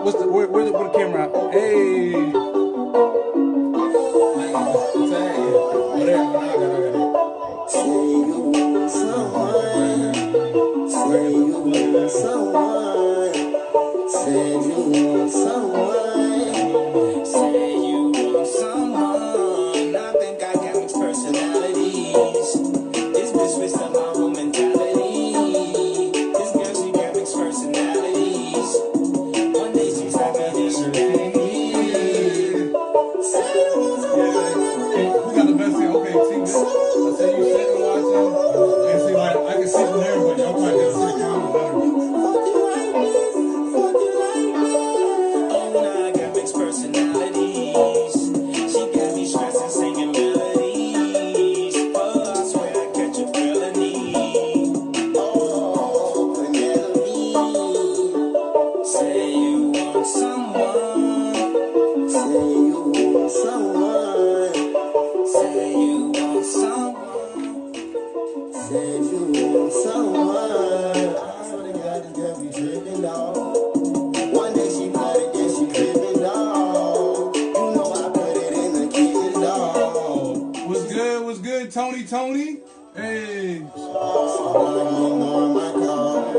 What's the where the camera at? Hey. Say you want someone. Say you want someone. Say you want someone. Say you want someone. I think I got mixed personalities. This bitch switched up my whole mentality. This girl, she got mixed personalities. One day she's happy, then she mad at me. Say you want someone. Who got the best thing? Okay, see this. I say you sit and watch them. And see, like, I can see from there, but y'all probably gotta see the comment better. Oh, now I got mixed personalities. She got me stressing, singing melodies. Oh, I swear I catch a felony. Oh, Penelope. Say you want someone. Say you want someone. Say you want someone. Say you want someone. I swear to God, this girl be tripping, dog. One day she flooded, then she dripping, dog. You know I put it in the kitchen, dog. What's good? What's good, Tony? Hey. She blocking, ignoring my call.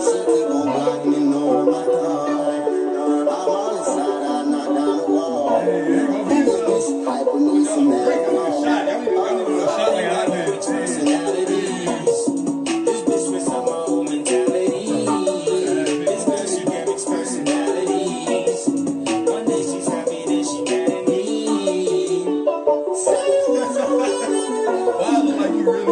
She keep on blocking, ignoring my call. I'm on the side, I knock down the wall. Hey, there you go. Be This bitch hyper me some alcohol. shot. Y'all need to do a shot like I did. Personalities. This bitch switched up my whole mentality. This girl, she got mixed personalities. One day she's happy, then she mad at me. Say you want someone. Wow, look like you really.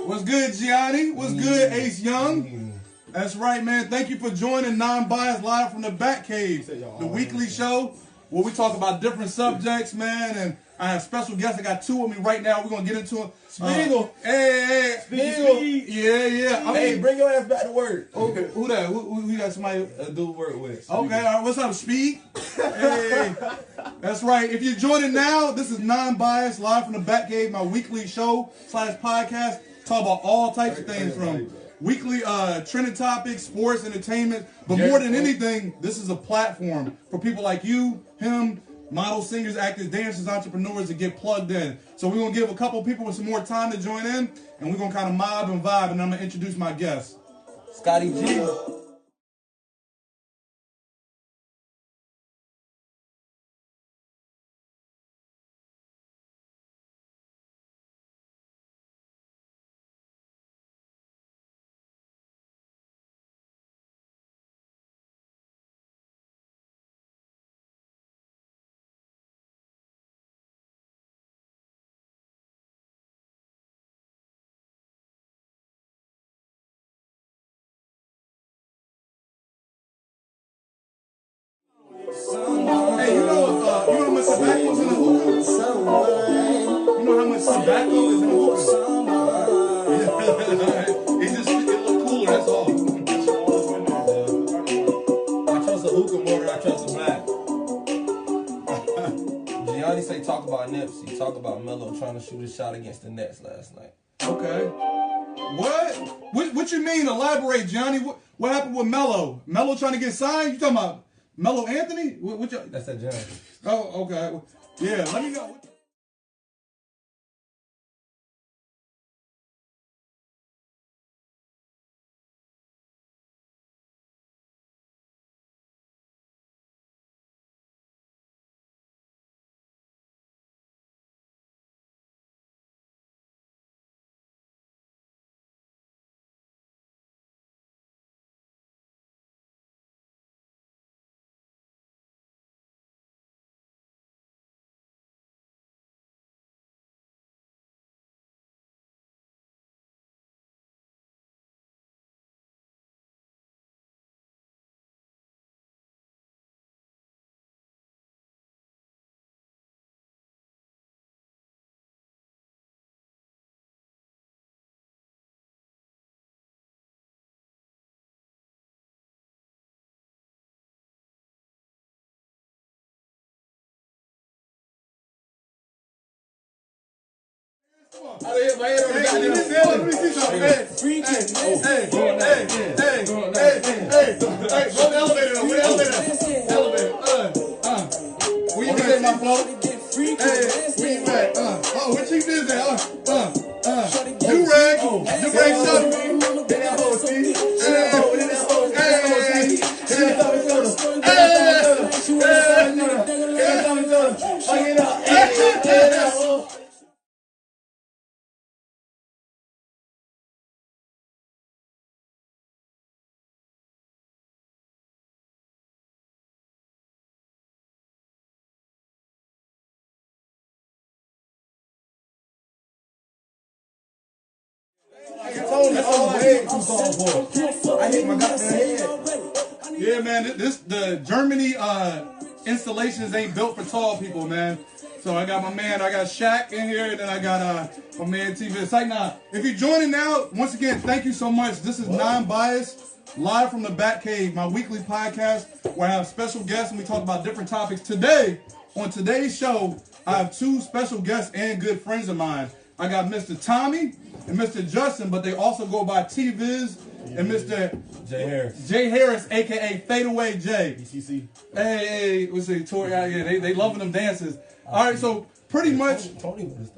What's good, Gianni? What's good, Ace Young? That's right, man. Thank you for joining Non-Biased Live from the Batcave, the weekly show where we talk about different subjects, man. And I have special guests. I got two with me right now. We're gonna get into it. Spiegel. Hey, Spiegel. Yeah. I Hey, mean, bring your ass back to work. okay, who that? Who you got somebody? Do work with. Okay, all right. What's up, Speed? Hey, that's right. If you're joining now, this is Non-Biased Live from the Batcave, my weekly show / podcast. Talk about all types of things from weekly trending topics, sports, entertainment. But more than anything, this is a platform for people like you, him, models, singers, actors, dancers, entrepreneurs to get plugged in. So we're going to give a couple people with some more time to join in, and we're going to kind of mob and vibe, and I'm going to introduce my guests. Scotty G. Hey, you know how much tobacco is in a hookah? You know how much tobacco is in a hookah? It look cooler, that's all. I trust the hookah more than I trust the black. Gianni say talk about Nipsey. Talk about Melo trying to shoot a shot against the Nets last night. Okay. What you mean? Elaborate, Johnny. What happened with Melo? Melo trying to get signed? You talking about Melo Anthony? That's that Gianni. Oh, okay. Yeah, let me go. I hit my head on the goddamn ceiling. Let me see something. Hey, go the elevator though. Go the elevator. Where you at, my flow? Hey, where you at? Where Chief is at? Do-rag. Do-rag shut. That hoe, see? I hit my goddamn head. Yeah, man, the Germany installations ain't built for tall people, man. So I got Shaq in here, and then I got my man TV. It's like, nah, if you're joining now, once again, thank you so much. This is Non-Biased, live from the Batcave, my weekly podcast where I have special guests and we talk about different topics. Today, on today's show, I have two special guests and good friends of mine. I got Mr. Tommy and Mr. Justin, but they also go by T-Viz and Mr. Jay Harris, aka Fadeaway Jay. BCC. Hey, what's it, Tori out here? They loving them dances. All right, so pretty much, Tony was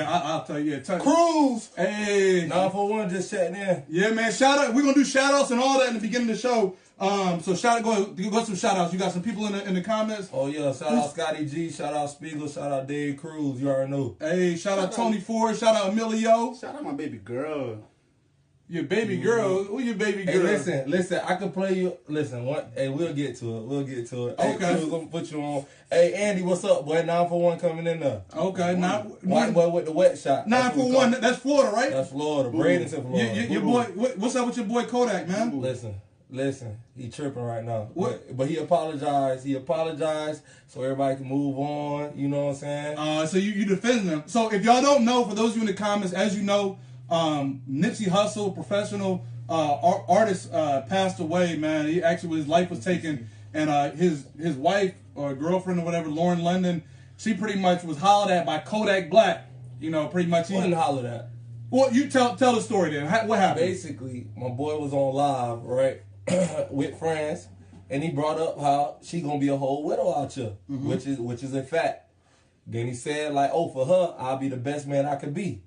I'll tell you. Cruz. Hey, 941 just chatting in. yeah, man. Shout out. We're gonna do shout outs and all that in the beginning of the show. So go some shout outs. You got some people in the comments. Oh yeah, shout out Scotty G, shout out Spiegel, shout out Dave Cruz. You already know. Hey, shout out Tony Ford. Shout out Emilio. Shout out my baby girl. Your baby girl. Who your baby Hey, girl? listen. I can play you. Listen, what? Hey, we'll get to it. Hey, Okay. Cruz, gonna put you on. Hey, Andy, what's up, boy? 941 coming in there. Okay, White boy with the wet shot. 941. That's Florida, right? That's Florida. Bradenton, Florida. Your boy. What's up with your boy Kodak, man? Listen, he tripping right now. What? But he apologized. So everybody can move on. You know what I'm saying? So you defending them. So if y'all don't know, for those of you in the comments, as you know, Nipsey Hussle, professional artist, passed away, man. He actually, his life was taken, and his wife or girlfriend or whatever, Lauren London, she pretty much was hollered at by Kodak Black. You know, pretty much. Wasn't hollered at. Well, you tell the story then. What happened? Basically, my boy was on live, right, with friends, and he brought up how she gonna be a whole widow out here, which is a fact. Then he said, like, oh, for her, I'll be the best man I could be.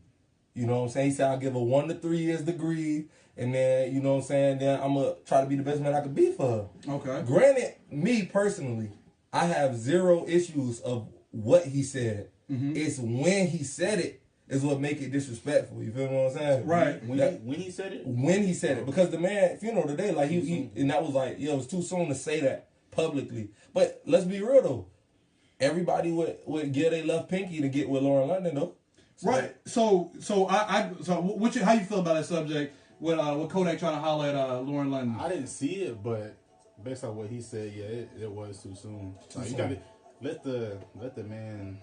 You know what I'm saying? He said, I'll give her 1 to 3 years degree, and then, you know what I'm saying, then I'm going to try to be the best man I could be for her. Okay. Granted, me personally, I have zero issues of what he said. It's when he said it is what make it disrespectful. You feel what I'm saying? Right. When he said it? When he said it. Because the man, funeral today, like, he and that was like, it was too soon to say that publicly. But let's be real, though. Everybody would give their left pinky to get with Lauren London, though. Right. So how you feel about that subject with Kodak trying to holler at Lauren London? I didn't see it, but based on what he said, yeah, it was too soon. Like, you gotta let the man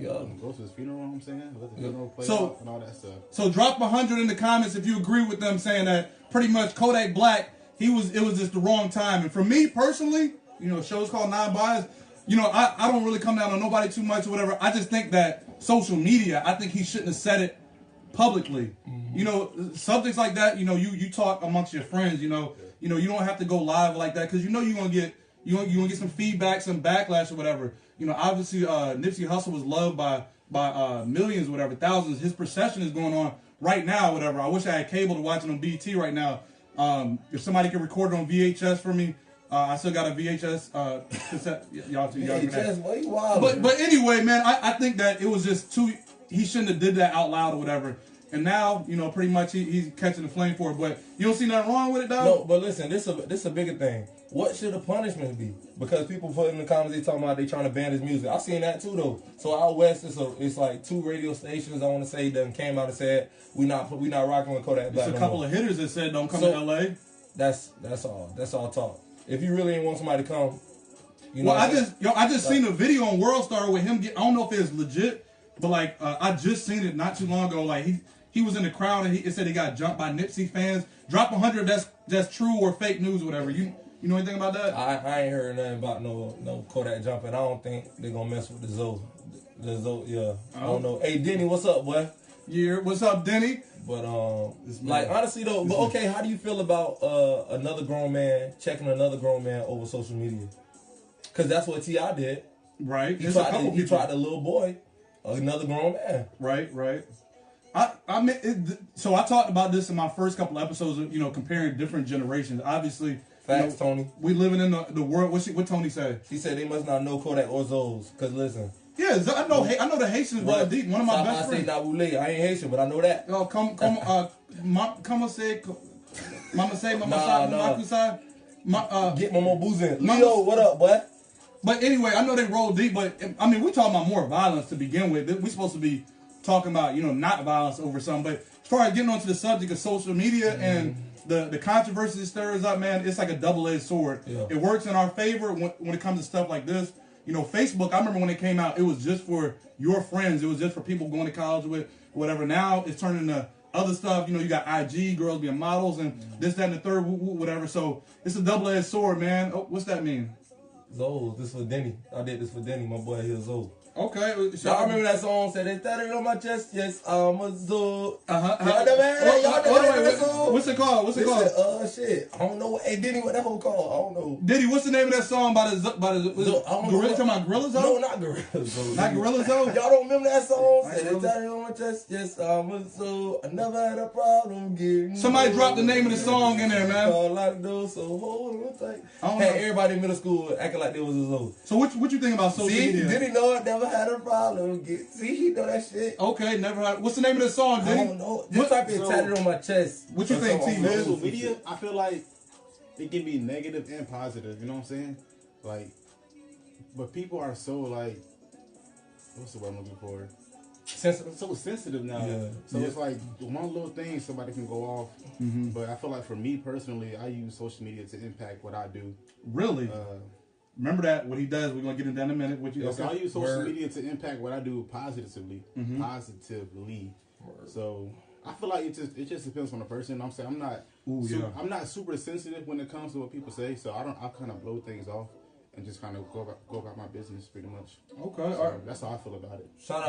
go to his funeral. You know what I'm saying, let the funeral play out and all that stuff. So drop 100 in the comments if you agree with them saying that pretty much Kodak Black, it was just the wrong time. And for me personally, you know, show's called Non-Biased. You know, I don't really come down on nobody too much or whatever. I just think that social media, I think he shouldn't have said it publicly. You know, subjects like that, you know, you talk amongst your friends, you know, you don't have to go live like that because you know you're gonna get some feedback, some backlash or whatever. You know, obviously Nipsey Hussle was loved by millions or whatever, thousands. His procession is going on right now, whatever. I wish I had cable to watch it on BT right now. If somebody could record it on VHS for me. I still got a VHS cassette. Y'all but anyway, man, I think that it was just he shouldn't have did that out loud or whatever. And now, you know, pretty much he's catching the flame for it. But you don't see nothing wrong with it, dog? No, but listen, this is a bigger thing. What should the punishment be? Because people put in the comments, they talking about they trying to ban his music. I've seen that too, though. So out west, it's like 2 radio stations, I want to say, that came out and said we not rocking with Kodak Black. There's a couple of hitters that said don't come to LA. That's all talk. If you really ain't want somebody to come, you know. Well, I just seen a video on World Star with him. I don't know if it's legit, but like I just seen it not too long ago. Like he was in the crowd and it said he got jumped by Nipsey fans. Drop 100. That's true or fake news or whatever. You know anything about that? I ain't heard nothing about no Kodak jumping. I don't think they're gonna mess with the Zoe. Yeah. I don't know. Hey, Denny, what's up, boy? Yeah, what's up, Denny? But like honestly though, but okay, how do you feel about another grown man checking another grown man over social media? Because that's what T.I. did. Right. He tried the little boy, another grown man. Right. I mean, so I talked about this in my first couple episodes of, comparing different generations. Obviously, facts, Tony. We living in the world. What Tony said? He said they must not know Kodak or Zoes. Cause listen. Yeah, I know the Haitians real deep. One of my best friends. I ain't Haitian, but I know that. Oh, come say, mama say, get Momo Boozin. Leo, what up, boy? But anyway, I know they roll deep, but I mean, we talking about more violence to begin with. We supposed to be talking about, not violence over something. But as far as getting onto the subject of social media and the controversy that stirs up, man, it's like a double-edged sword. Yeah. It works in our favor when it comes to stuff like this. Facebook, I remember when it came out, it was just for your friends. It was just for people going to college with, whatever. Now it's turning into other stuff. You got IG, girls being models, and this, that, and the third, whatever. So it's a double-edged sword, man. Oh, what's that mean? Zoe, this for Denny. I did this for Denny, my boy here, Zoe. Okay. So I remember that song said, "They tatted on my chest, yes, I'm a Zoe." What's it called? Shit. I don't know. Hey, Denny, what that whole called? I don't know. Diddy, what's the name of that song by the Gorilla? Talking about Gorilla Zoe? No, not Gorilla Zoe. Not Gorilla Zoe? Y'all don't remember that song? Said, "They tatted on my chest, yes, I'm a Zoe. I never had a problem getting." Somebody dropped the name of the song in there, man. So hold on tight. Hey, everybody in middle school acting like they was a Zoe. So what you think about social media? Diddy know it never had a problem. See, he know that shit. Okay, never had. What's the name of the song, Diddy? I don't know. Just type it tatted on my chest. What you think, T? Social media, I feel like it can be negative and positive. You know what I'm saying? Like, but people are so like, what's the word I'm looking for? Sensitive. So sensitive now. Yeah. So it's like one little thing somebody can go off. Mm-hmm. But I feel like for me personally, I use social media to impact what I do. Really? Remember that, what he does, we're going to get into that in a minute. So I use social media to impact what I do positively. Mm-hmm. So I feel like it just depends on the person. I'm saying I'm not super sensitive when it comes to what people say, so I kind of blow things off and just kind of go about my business pretty much. Okay, so all right. That's how I feel about it. Shout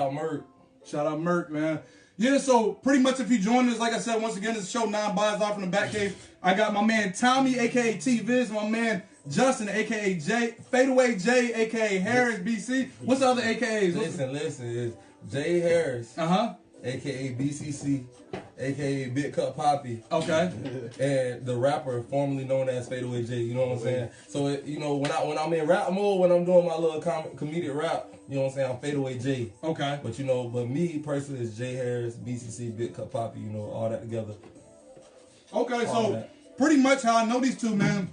out Merk, man. Yeah, so pretty much if you join us, like I said, once again, this show 9 Bias Live from the Batcave. I got my man Tommy, aka T-Viz, my man Justin, aka Fadeaway J, aka Harris BC. What's the other AKAs? Listen, it's J Harris. AKA BCC, AKA Big Cut Poppy. Okay. And the rapper formerly known as Fadeaway J, you know what I'm saying? So, when I'm in rap mode, when I'm doing my little comedic rap, you know what I'm saying, I'm Fadeaway J. Okay. But, but me personally is J Harris, BCC, Big Cut Poppy, all that together. Okay, so pretty much how I know these two, man.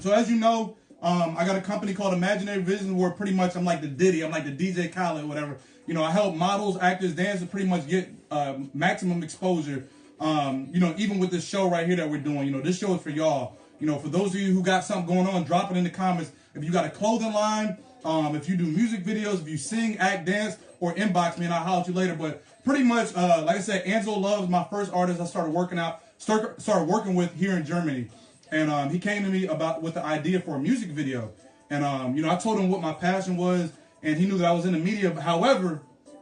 So as you know, I got a company called Imaginary Visions where pretty much I'm like the Diddy, I'm like the DJ Khaled, whatever. I help models, actors, dancers pretty much get maximum exposure. Even with this show right here that we're doing, this show is for y'all. For those of you who got something going on, drop it in the comments. If you got a clothing line, if you do music videos, if you sing, act, dance, or inbox me and I'll holler at you later. But pretty much, like I said, Angelo Love is my first artist I started working with here in Germany. And he came to me with the idea for a music video. And, I told him what my passion was, and he knew that I was in the media. However,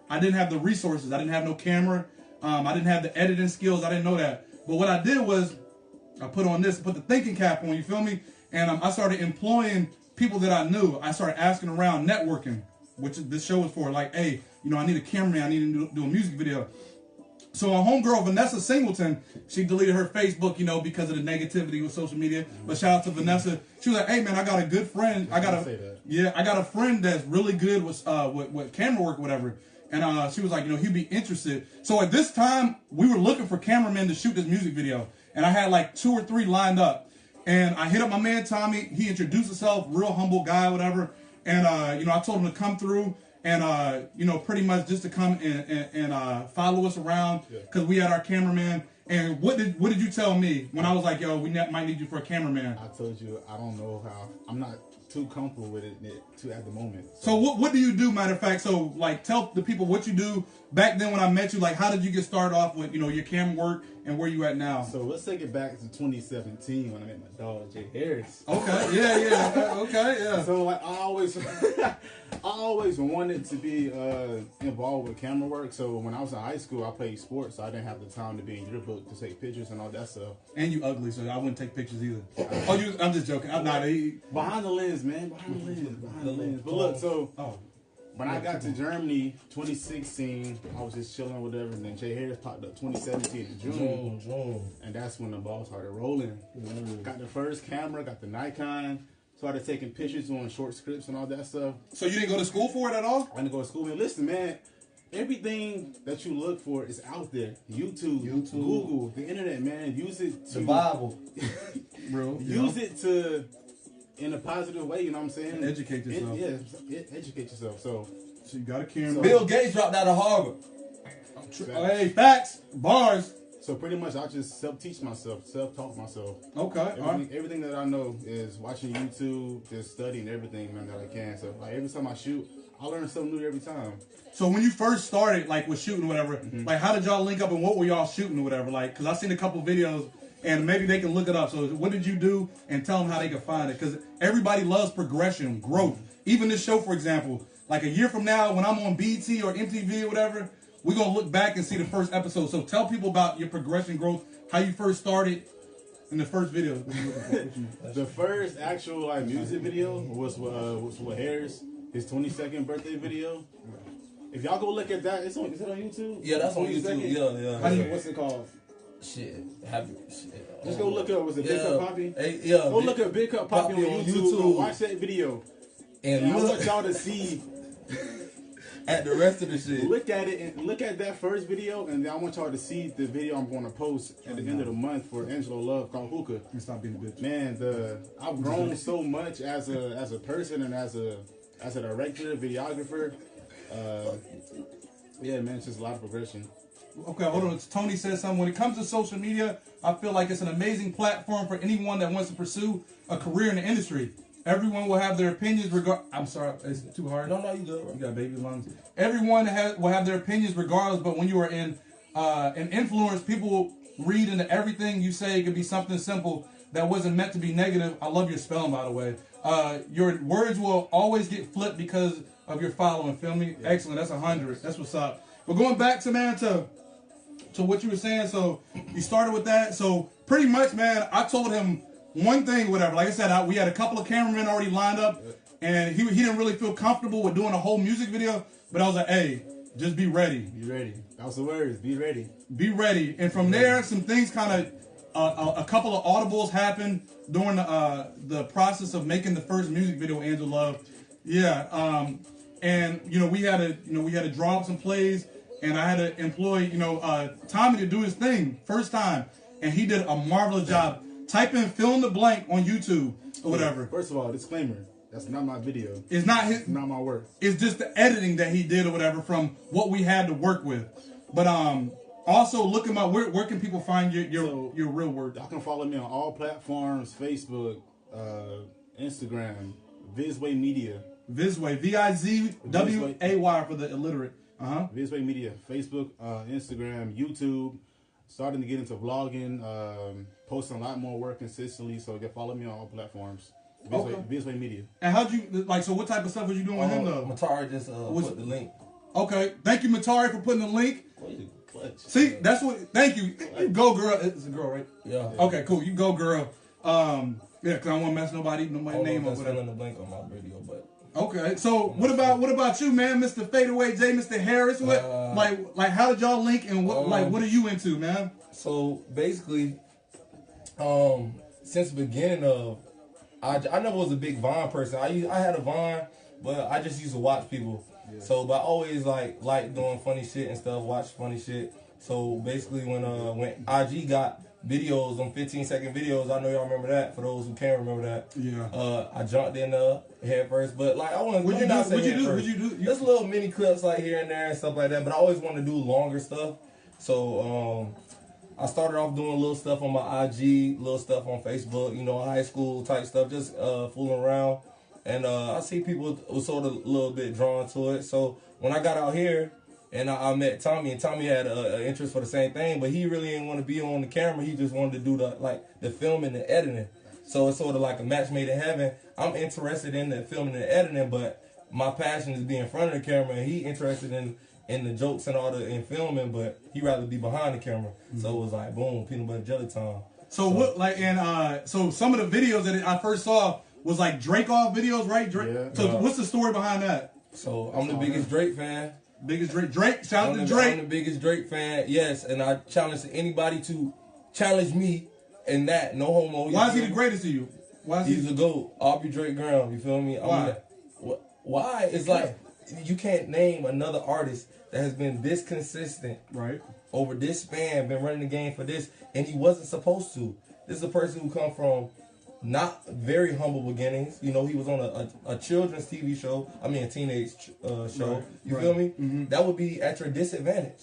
I didn't have the resources. I didn't have no camera. I didn't have the editing skills. I didn't know that. But what I did was I put the thinking cap on, you feel me? And I started employing people that I knew. I started asking around, networking, which this show is for. Like, hey, I need a cameraman. I need to do a music video. So my homegirl, Vanessa Singleton, she deleted her Facebook, because of the negativity with social media. But shout out to Vanessa. She was like, hey, man, I got a good friend. I got a friend that's really good with camera work or whatever. And she was like, he'd be interested. So at this time, we were looking for cameramen to shoot this music video. And I had like 2 or 3 lined up. And I hit up my man, Tommy. He introduced himself, real humble guy, whatever. And, I told him to come through. And, pretty much just to come and follow us around because we had our cameraman. And what did you tell me when I was like, yo, we might need you for a cameraman? I told you I don't know how. I'm not too comfortable with it at the moment. So what do you do, matter of fact? So like tell the people what you do back then when I met you. Like how did you get started off with, you know, your camera work and where you at now? So let's take it back to 2017 when I met my dog Jay Harris. Okay, yeah. Okay, yeah. So like I always wanted to be involved with camera work. So when I was in high school, I played sports. So I didn't have the time to be in yearbook to take pictures and all that stuff. And you ugly, so I wouldn't take pictures either. I'm just joking. I'm not. Behind the lens, man. Behind the lens. But look, so when I got to Germany 2016, I was just chilling or whatever, and then Jay Harris popped up 2017 in June. And that's when the ball started rolling. Got the first camera, got the Nikon. Started taking pictures, doing short scripts and all that stuff. So you didn't go to school for it at all? I didn't go to school. Man, listen, man. Everything that you look for is out there. YouTube, Google, the internet, man. Use it to... The Bible. Bro. Use it to... in a positive way, you know what I'm saying? Educate yourself. Educate yourself. So you got a camera. Bill Gates dropped out of Harvard. Hey, facts. Bars. So pretty much I just self-teach myself, self-taught myself. Okay. Everything that I know is watching YouTube, just studying everything, man, that I can. So like every time I shoot, I learn something new every time. So when you first started, like with shooting or whatever, like how did y'all link up and what were y'all shooting or whatever? Like, cause I've seen a couple videos and maybe they can look it up. So what did you do and tell them how they can find it? Cause everybody loves progression, growth. Even this show, for example, like a year from now when I'm on BT or MTV or whatever, we're going to look back and see the first episode. So tell people about your progression, growth, how you first started in the first video. The first actual like music video was with Harris, his 22nd birthday video. If y'all go look at that, is it on YouTube? Yeah, that's on YouTube. Yeah. What's it called? Shit. Just go look up. Was it Big Cup Poppy? Go look up Big Cup Poppy on YouTube. Go watch that video. And I want y'all to see... at the rest of the shit. Look at it and look at that first video, and then I want y'all to see the video I'm going to post at the end of the month for Angelo Love called Hookah. Stop being a bitch. Man, I've grown so much as a person and as a director, videographer. Yeah, man, it's just a lot of progression. Okay, hold on. Tony says something. When it comes to social media, I feel like it's an amazing platform for anyone that wants to pursue a career in the industry. Everyone will have their opinions I'm sorry, it's too hard. No, you good. You got baby lungs. Everyone will have their opinions regardless, but when you are in an influence, people will read into everything you say. It could be something simple that wasn't meant to be negative. I love your spelling, by the way. Your words will always get flipped because of your following. Feel me? Yeah. Excellent. That's 100. That's what's up. But going back to, man, to what you were saying, so you started with that. So pretty much, man, I told him one thing, whatever. Like I said, we had a couple of cameramen already lined up, and he didn't really feel comfortable with doing a whole music video. But I was like, hey, just be ready. Be ready. That was the words. Be ready. Be ready. And from there, some things kind of, a couple of audibles happened during the process of making the first music video, Angelo Love. Yeah. And we had to draw up some plays, and I had to employ Tommy to do his thing first time, and he did a marvelous job. Type in fill in the blank on YouTube or whatever. First of all, disclaimer. That's not my video. It's not my work. It's just the editing that he did or whatever from what we had to work with. But also look at where can people find your real work? Y'all can follow me on all platforms: Facebook, Instagram, Vizway Media. Vizway, Vizway for the illiterate. Vizway Media, Facebook, Instagram, YouTube. Starting to get into vlogging, posting a lot more work consistently. So you can follow me on all platforms. Vizway Media. And how'd you so what type of stuff was you doing with him though? Matari just put the link. Okay, thank you, Matari, for putting the link. See, that's what. Thank you. You go, girl. It's a girl, right? Yeah. Okay, cool. You go, girl. Yeah, because I don't want to mess nobody's name up. Fill in the blank on my video, but. Okay, so what about you, man, Mr. Fadeaway J, Mr. Harris? What like how did y'all link and what are you into, man? So basically, since the beginning of, I never was a big Vine person. I had a Vine, but I just used to watch people. Yeah. So, but I always like doing funny shit and stuff, watch funny shit. So basically, when IG got videos on 15-second videos, I know y'all remember that. For those who can't remember that, yeah. I jumped in head first, but like I want to. What'd you do? Just little mini clips like here and there and stuff like that. But I always want to do longer stuff. So I started off doing little stuff on my IG, little stuff on Facebook, you know, high school type stuff, just fooling around. And I see people was sort of a little bit drawn to it. So when I got out here and I met Tommy, and Tommy had an interest for the same thing, but he really didn't want to be on the camera. He just wanted to do the filming and editing. So it's sort of like a match made in heaven. I'm interested in the filming and editing, but my passion is being in front of the camera, and he interested in the jokes and all in filming, but he rather be behind the camera. So it was like boom, peanut butter jelly time. So what like and so some of the videos that I first saw was like Drake off videos, right? Drake. Yeah. So what's the story behind that? So I'm the biggest Drake fan. Biggest Drake. Shout out to I'm Drake. the biggest Drake fan. Yes, and I challenge anybody to challenge me in that. No homo. Why is he the greatest to you? Why is He's the GOAT. Aubrey Drake Graham. You feel me? Why? Why? It's like you can't name another artist that has been this consistent Right. over this span, been running the game for this, and he wasn't supposed to. This is a person who come from not very humble beginnings. You know, he was on a children's TV show. I mean, a teenage show. Right. You feel me? That would be at your disadvantage.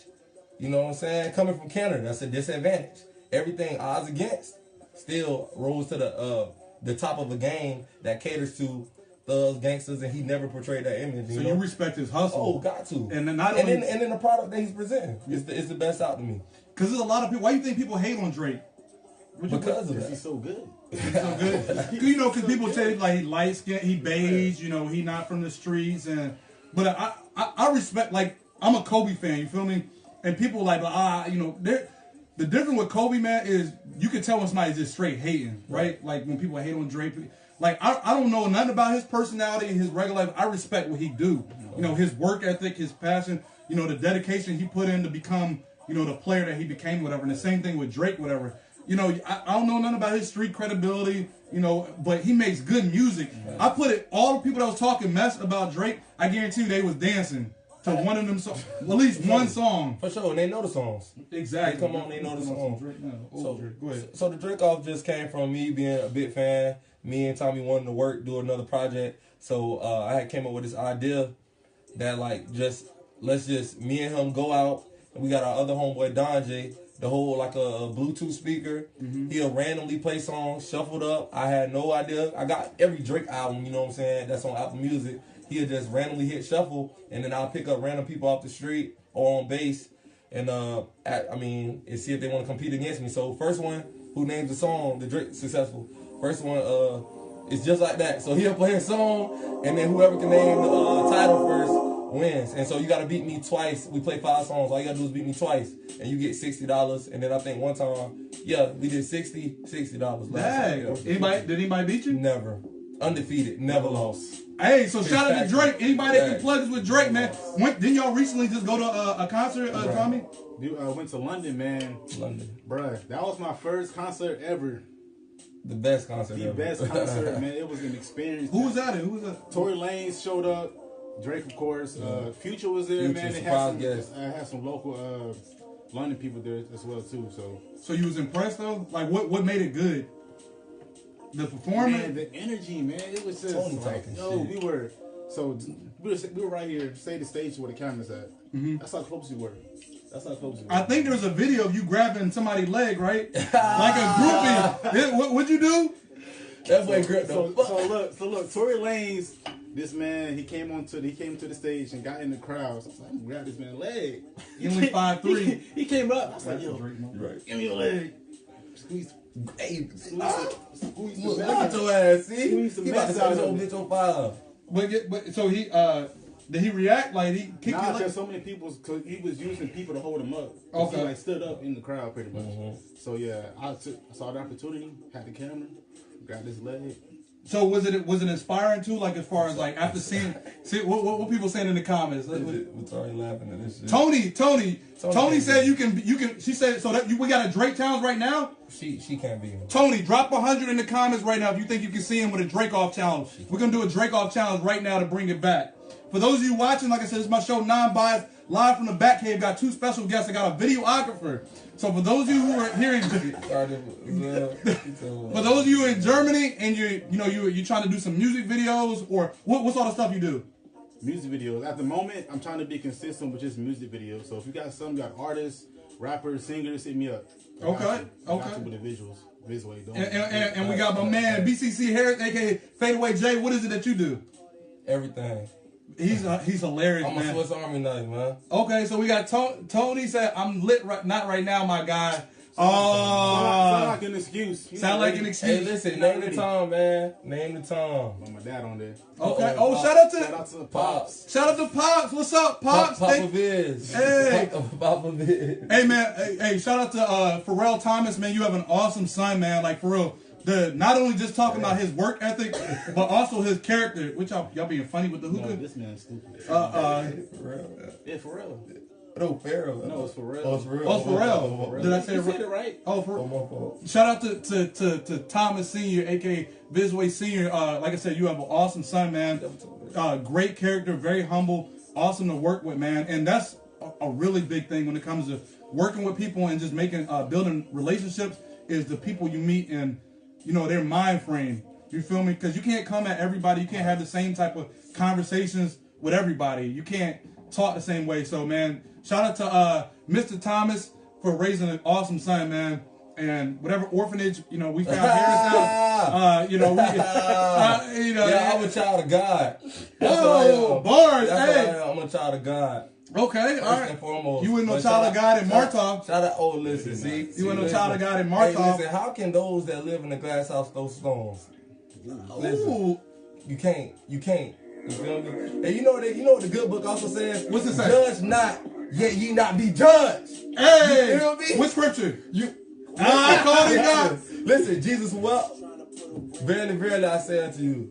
You know what I'm saying? Coming from Canada, that's a disadvantage. Everything odds against still rose to the top of a game that caters to thugs, gangsters, and he never portrayed that image. So you respect his hustle. Oh, got to. And then not only then the product that he's presenting is the best out to me. because there's a lot of people. Why do you think people hate on Drake? Because of He's that. so good. So good. You know, because people say like he light skin, he beige. You know, he not from the streets. But I respect. Like I'm a Kobe fan. You feel me? And people like you know, the difference with Kobe, man, is you can tell when somebody's just straight hating, right? Like when people hate on Drake. Like I don't know nothing about his personality, his regular life. I respect what he do. You know, his work ethic, his passion. You know, the dedication he put in to become, you know, the player that he became, whatever. And the same thing with Drake, whatever. You know, I don't know nothing about his street credibility, you know, but he makes good music. I put it, all the people that was talking mess about Drake, I guarantee you they was dancing to one of them songs, at least one song. For sure, and they know the songs. Exactly. They come on, they know the songs. Drake now. So, Drake. Go ahead. so the Drake off just came from me being a big fan, me and Tommy wanting to work, do another project. So I had came up with this idea that like let's just me and him go out, and we got our other homeboy Don J. The whole like a Bluetooth speaker. He'll randomly play songs, shuffled up. I had no idea. I got every Drake album, you know what I'm saying, that's on Apple Music. He'll just randomly hit shuffle, and then I'll pick up random people off the street or on bass, and and see if they want to compete against me. So first one who names the song, the Drake successful. First one, it's just like that. So he'll play a song, and then whoever can name the title first wins. And so you gotta beat me twice. We play 5 songs. All you gotta do is beat me twice, and you get $60. And then I think one time, we did $60. Dang. Did anybody beat you? Never. Undefeated. Never lost. Hey, so shout out to Drake. Anybody that can plug us with Drake, man. Didn't y'all recently just go to a concert, Tommy? Dude, I went to London, man. London. Bruh, that was my first concert ever. The best concert The ever. best concert, man. It was an experience. Who was that? Who was that? Tory Lanez showed up. Drake, of course. Future was there, Future, man. They surprise guest. had some local London people there as well too. So you was impressed though? Like what made it good? The performance, man, the energy, man. It was just Tony like, talking yo, shit. we were right here. Say the stage where the camera's at. That's how close we were. I think there's a video of you grabbing somebody's leg, right? Like a groupie. What'd you do? That's what gripped So them. look, Tory Lanez, this man, he came to the stage and got in the crowd. So I was like, I'm gonna grab this man's leg. He only 5'3". He came up. I was like, yo, Right. give me your leg. Squeeze. Hey, Squeeze the look mess at your ass. See? Squeeze the He about to mess set out his of old it. bitch on fire. But so he did he react like he kicked Nah, you like? because so many people, cause he was using people to hold him up. Okay. He like stood up in the crowd pretty much. So yeah, I saw the opportunity, had the camera, grabbed his leg. So was it inspiring too? Like as far as like after seeing what people saying in the comments? We're already laughing at this shit. Tony said you can. She said so that we got a Drake challenge right now. She can't be him. Tony, drop 100 in the comments right now if you think you can see him with a Drake off challenge. We're gonna do a Drake off challenge right now to bring it back. For those of you watching, like I said, this is my show, Non-Biased, live from the Batcave. Got 2 special guests. I got a videographer. So for those of you who are hearing, for those of you in Germany and you're trying to do some music videos or what's all the stuff you do? Music videos. At the moment, I'm trying to be consistent with just music videos. So if you got artists rappers, singers, hit me up. I Okay, got you okay. with the visuals. Visual, And we got my man BCC Harris, aka Fadeaway J. What is it that you do? Everything. He's hilarious, I'm man. a Swiss Army knife, man. Okay, so we got Tony said, "I'm lit right, not right now, my guy." Sound like an excuse. Sound like an excuse. Hey, listen, name the time, man. Name the time. Got my dad on there. Okay. Uh-oh. Shout out Shout out to to Pops. shout out to Pops. What's up, Pops? Papa Viz. Hey. Papa Viz. Hey man, hey, shout out to Pharrell Thomas, man. You have an awesome son, man. Like for real. Not only just talking about his work ethic, but also his character. Which y'all being funny with the No, hookah. this man's stupid. Pharrell. Yeah, for real. No, Pharrell. No, it's for real. Oh, it's for real. Oh, Pharrell. Did I say You it right? said it right. Oh, Oh, for my fault. shout out to Thomas Senior, aka Bizway Senior. Like I said, you have an awesome son, man. Great character, very humble, awesome to work with, man. And that's a really big thing when it comes to working with people and just making building relationships. Is the people you meet and their mind frame. You feel me? Because you can't come at everybody. You can't have the same type of conversations with everybody. You can't talk the same way. So, man, shout out to Mr. Thomas for raising an awesome son, man. And whatever orphanage, we found Harris out. Yeah, I'm a child of God. That's Oh, what I am. bars, That's hey. what I am. I'm a child of God. Okay, all First right. and foremost. You ain't no But child shout of God in out- Martov. Shout out. Oh, listen, see. You ain't no listen. child of God in Hey, Martov. listen, how can those that live in the glass house throw stones? Listen, Ooh. you can't. You feel me? And you know what the good book also says? What's it say? Judge not, yet ye not be judged. Hey, You feel me? what scripture? I call it God. Listen, Jesus wept. Verily, verily, I say unto you.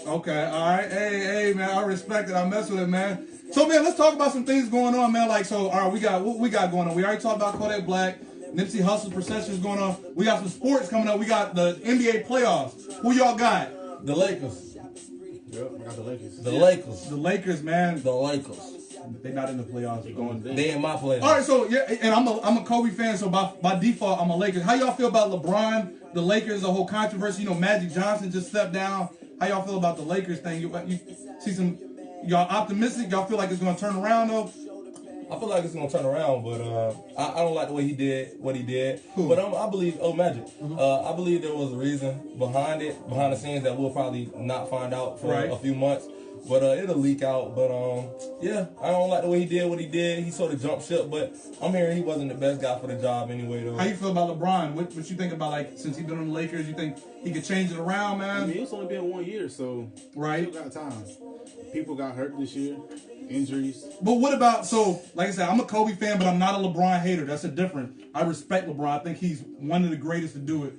Okay, all right. Hey, man, I respect it. I mess with it, man. So, man, let's talk about some things going on, man. Like, so, all right, what we got going on? We already talked about Kodak Black. Nipsey Hussle's procession is going on. We got some sports coming up. We got the NBA playoffs. Who y'all got? The Lakers. Yep, I got the Lakers. The Lakers. The Lakers, man. The Lakers. They're not in the playoffs. They going there. They in my playoffs. All right, so yeah, and I'm a Kobe fan, so by default I'm a Lakers. How y'all feel about LeBron, the Lakers, the whole controversy? Magic Johnson just stepped down. How y'all feel about the Lakers thing? You see y'all optimistic? Y'all feel like it's gonna turn around though? I feel like it's gonna turn around, but I don't like the way he did what he did. Who? But I believe Magic. I believe there was a reason behind the scenes that we'll probably not find out for Right. a few months. But it'll leak out. But yeah, I don't like the way he did what he did. He sort of jumped ship, but I'm hearing he wasn't the best guy for the job anyway, though. How you feel about LeBron? What you think about, like, since he's been on the Lakers? You think he could change it around, I mean, man? it's only been 1 year, so Right. still got time. People got hurt this year, injuries. But what about, so like I said, I'm a Kobe fan, but I'm not a LeBron hater. That's a different. I respect LeBron. I think he's one of the greatest to do it,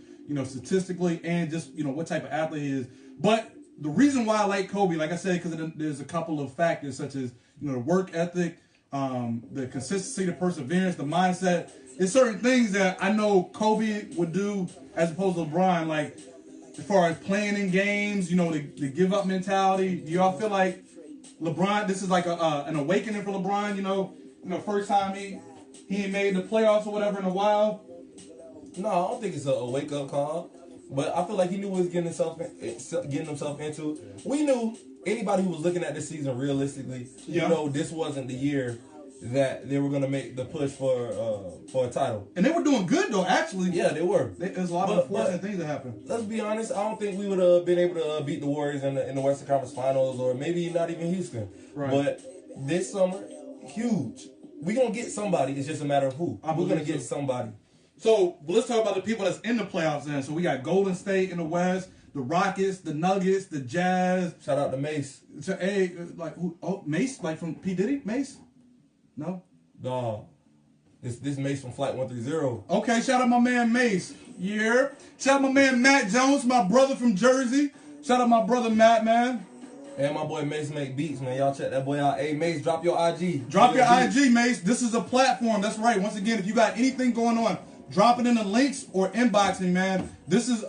statistically and just what type of athlete he is. But the reason why I like Kobe, like I said, because there's a couple of factors such as the work ethic, the consistency, the perseverance, the mindset. There's certain things that I know Kobe would do as opposed to LeBron, like as far as playing in games, the give up mentality. Do y'all feel like LeBron, this is like an awakening for LeBron? First time he ain't made the playoffs or whatever in a while. No, I don't think it's a wake up call. But I feel like he knew what he was getting himself into. We knew anybody who was looking at this season realistically, this wasn't the year that they were going to make the push for a title. And they were doing good though, actually. Yeah, they were. There's a lot of unfortunate things that happened. Let's be honest. I don't think we would have been able to beat the Warriors in the Western Conference Finals, or maybe not even Houston. Right. But this summer, huge. We're going to get somebody. It's just a matter of who. We're going to get somebody. So let's talk about the people that's in the playoffs then. So we got Golden State in the West, the Rockets, the Nuggets, the Jazz. Shout out to Mace. So, hey, like who? Oh, Mace, like from P. Diddy? Mace? No? Dog. This Mace from Flight 130. Okay, shout out my man Mace. Yeah. Shout out my man Matt Jones, my brother from Jersey. Shout out my brother Matt, man. And my boy Mace make beats, man. Y'all check that boy out. Hey, Mace, drop your IG. Drop your IG, Mace. This is a platform. That's right. Once again, if you got anything going on, drop it in the links or inboxing, man. This is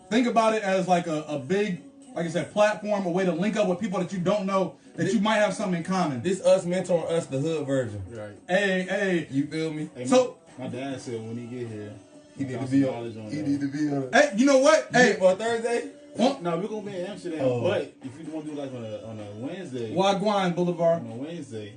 think about it as like a big, like I said, platform, a way to link up with people that you don't know, that you might have something in common. This us mentoring us, the hood version. Right. Hey. You feel me? Hey, So my dad said when he get here, He need to drop be some on. knowledge on He that. need to be on. Hey, you know what? Hey, For Thursday. No, we're gonna be in Amsterdam, Oh. but if you want to do like on a Wednesday, Wagwan Boulevard. on a Wednesday,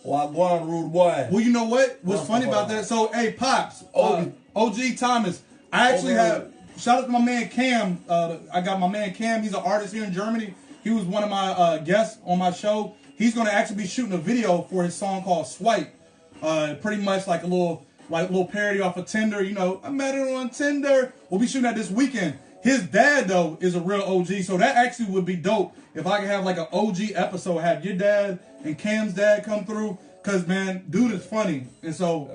Wagwan, rude boy. Well, you know what? What's funny about that? So, hey, Pops, OG Thomas. I actually have, shout out to my man Cam. I got my man Cam. He's an artist here in Germany. He was one of my guests on my show. He's going to actually be shooting a video for his song called Swipe. Pretty much like a little parody off of Tinder. You know, I met her on Tinder. We'll be shooting that this weekend. His dad, though, is a real OG. So that actually would be dope if I could have like an OG episode. Have your dad and Cam's dad come through. Because, man, dude is funny. And so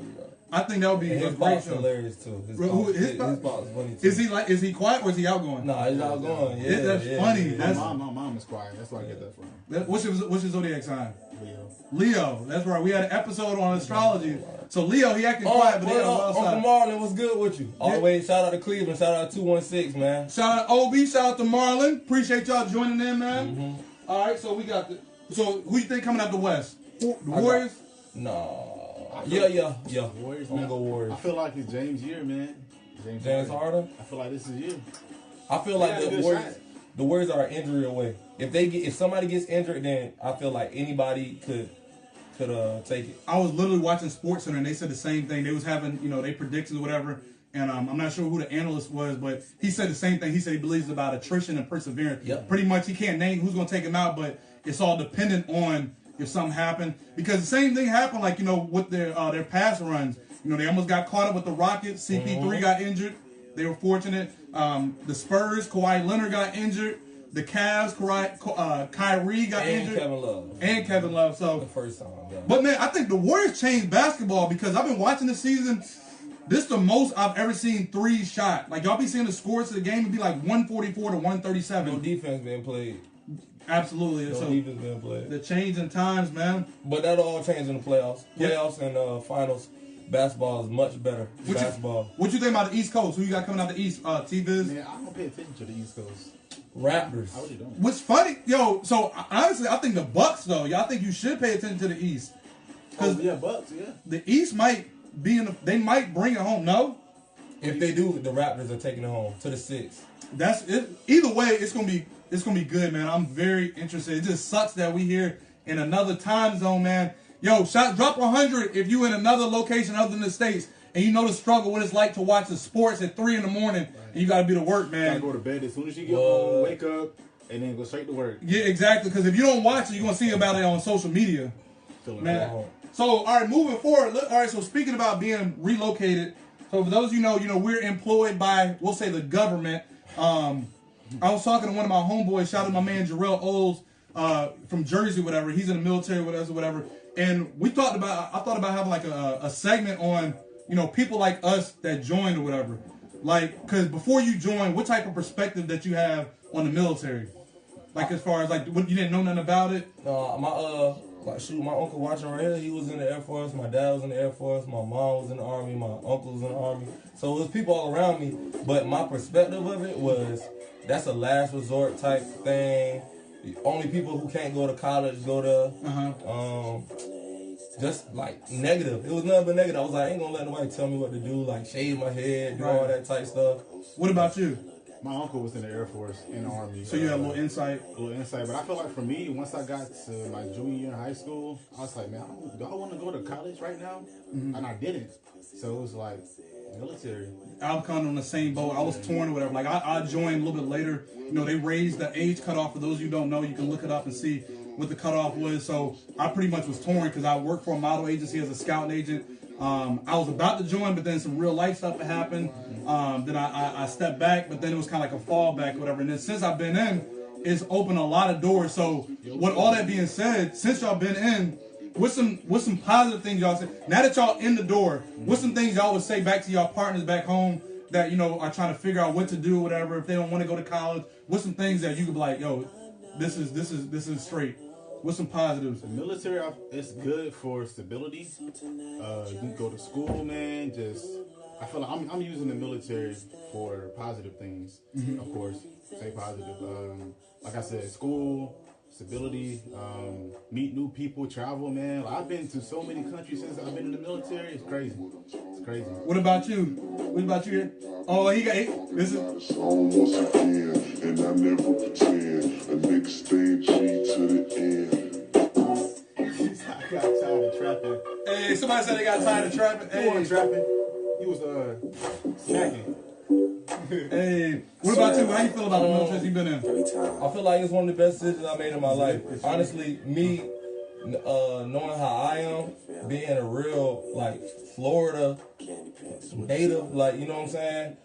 I think that would be a great show. Hilarious, too. His pop is funny, too. Is he quiet or is he outgoing? Nah, he's outgoing. Yeah, that's funny. My mom is quiet. That's where I get that from. What's your zodiac sign? Leo. Leo. That's right. We had an episode on astrology. So Leo, he acting quiet, but he had a wild side. Uncle Marlon, what's good with you? All the way, shout out to Cleveland. Shout out to 216, man. Shout out to OB. Shout out to Marlon. Appreciate y'all joining in, man. All right, so we got so who you think coming out the West? The Warriors? No. Yeah. Warriors. I'm gonna go Warriors. I feel like it's James' year, man. James Harden? I feel like this is year. I feel like the Warriors are injury away. If somebody gets injured, then I feel like anybody could take it. I was literally watching SportsCenter and they said the same thing. They was having, they predictions or whatever. And I'm not sure who the analyst was, but he said the same thing. He said he believes about attrition and perseverance. Yep. Pretty much he can't name who's going to take him out, but it's all dependent on if something happened. Because the same thing happened, like, with their pass runs. They almost got caught up with the Rockets. CP3 got injured. They were fortunate. The Spurs, Kawhi Leonard got injured. The Cavs, Kyrie got injured. And Kevin Love. So the first time. Yeah. But, man, I think the Warriors changed basketball because I've been watching this season. This is the most I've ever seen threes shot. Like, y'all be seeing the scores of the game, it'd be like 144 to 137. No defense being played. Absolutely. No defense being played. The change in times, man. But that'll all change in the playoffs. Playoffs and finals. Basketball is much better. What you think about the East Coast? Who you got coming out the East? T-Viz? Man, I don't pay attention to the East Coast. Raptors. I really don't. What's funny, so honestly, I think the Bucks, though, I think you should pay attention to the East. Bucks, yeah. The East might be they might bring it home, no? If they do, the Raptors are taking it home to the 6. That's it. Either way, it's gonna be good, man. I'm very interested. It just sucks that we here in another time zone, man. Drop 100 if you in another location other than the States and you know the struggle, what it's like to watch the sports at 3 in the morning and you gotta be to work, man. You gotta go to bed as soon as you get home, wake up, and then go straight to work. Yeah, exactly. Because if you don't watch it, you're gonna see about it on social media, man. So, all right, moving forward. All right, so speaking about being relocated, so for those of you know, we're employed by, we'll say, the government. I was talking to one of my homeboys, shout out to my man Jarrell Oles from Jersey, whatever. He's in the military with us or whatever. And I thought about having like a segment on, people like us that joined or whatever. Like, because before you join, what type of perspective that you have on the military? Like, as far as, like, what, you didn't know nothing about it? My uncle watching right here, he was in the Air Force. My dad was in the Air Force. My mom was in the Army. My uncle was in the Army. So it was people all around me. But my perspective of it was, that's a last resort type thing. The only people who can't go to college go to. Just like negative. It was nothing but negative. I was like, I ain't gonna let nobody tell me what to do. Like shave my head, do all that type stuff. What about you? My uncle was in the Air Force, in the Army. So you had a little insight? But I feel like for me, once I got to my junior year in high school, I was like, man, do I want to go to college right now? Mm-hmm. And I didn't. So it was like, military. I'm kind of on the same boat. I was torn or whatever. Like, I joined a little bit later. They raised the age cutoff. For those of you who don't know, you can look it up and see what the cutoff was. So I pretty much was torn because I worked for a model agency as a scouting agent. I was about to join, but then some real life stuff happened. Then I stepped back, but then it was kind of like a fallback, whatever. And then since I've been in, it's opened a lot of doors. So with all that being said, since y'all been in, what's some positive things y'all say? Now that y'all in the door, what's some things y'all would say back to y'all partners back home that, are trying to figure out what to do, whatever, if they don't want to go to college? What's some things that you could be like, this is straight? What's some positives? The military, it's good for stability. You go to school, man. I feel like I'm using the military for positive things. Mm-hmm. Of course, say positive. Like I said, school, stability, meet new people, travel, man. Like, I've been to so many countries since I've been in the military. It's crazy. It's crazy. What about you? What about you? Oh, this is. Once again, and I never pretend. A nigga stay G to the end. got tired of trapping. Hey, somebody said they got tired of trapping. He wasn't trapping. He was smacking. Hey, what about you? How you feel about the military you've been in? I feel like it's one of the best decisions I made in my life. Honestly, me knowing how I am, being a real like Florida native, like you know what I'm saying.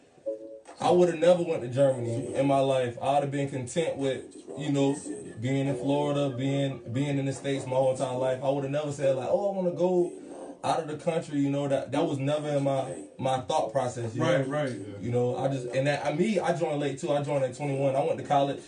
I would have never went to Germany in my life. I would have been content with, you know, being in Florida, being in the States my whole entire life. I would have never said like, oh, I want to go out of the country. You know, that was never in my thought process. You know? Right. You know, I joined late too. I joined at 21. I went to college.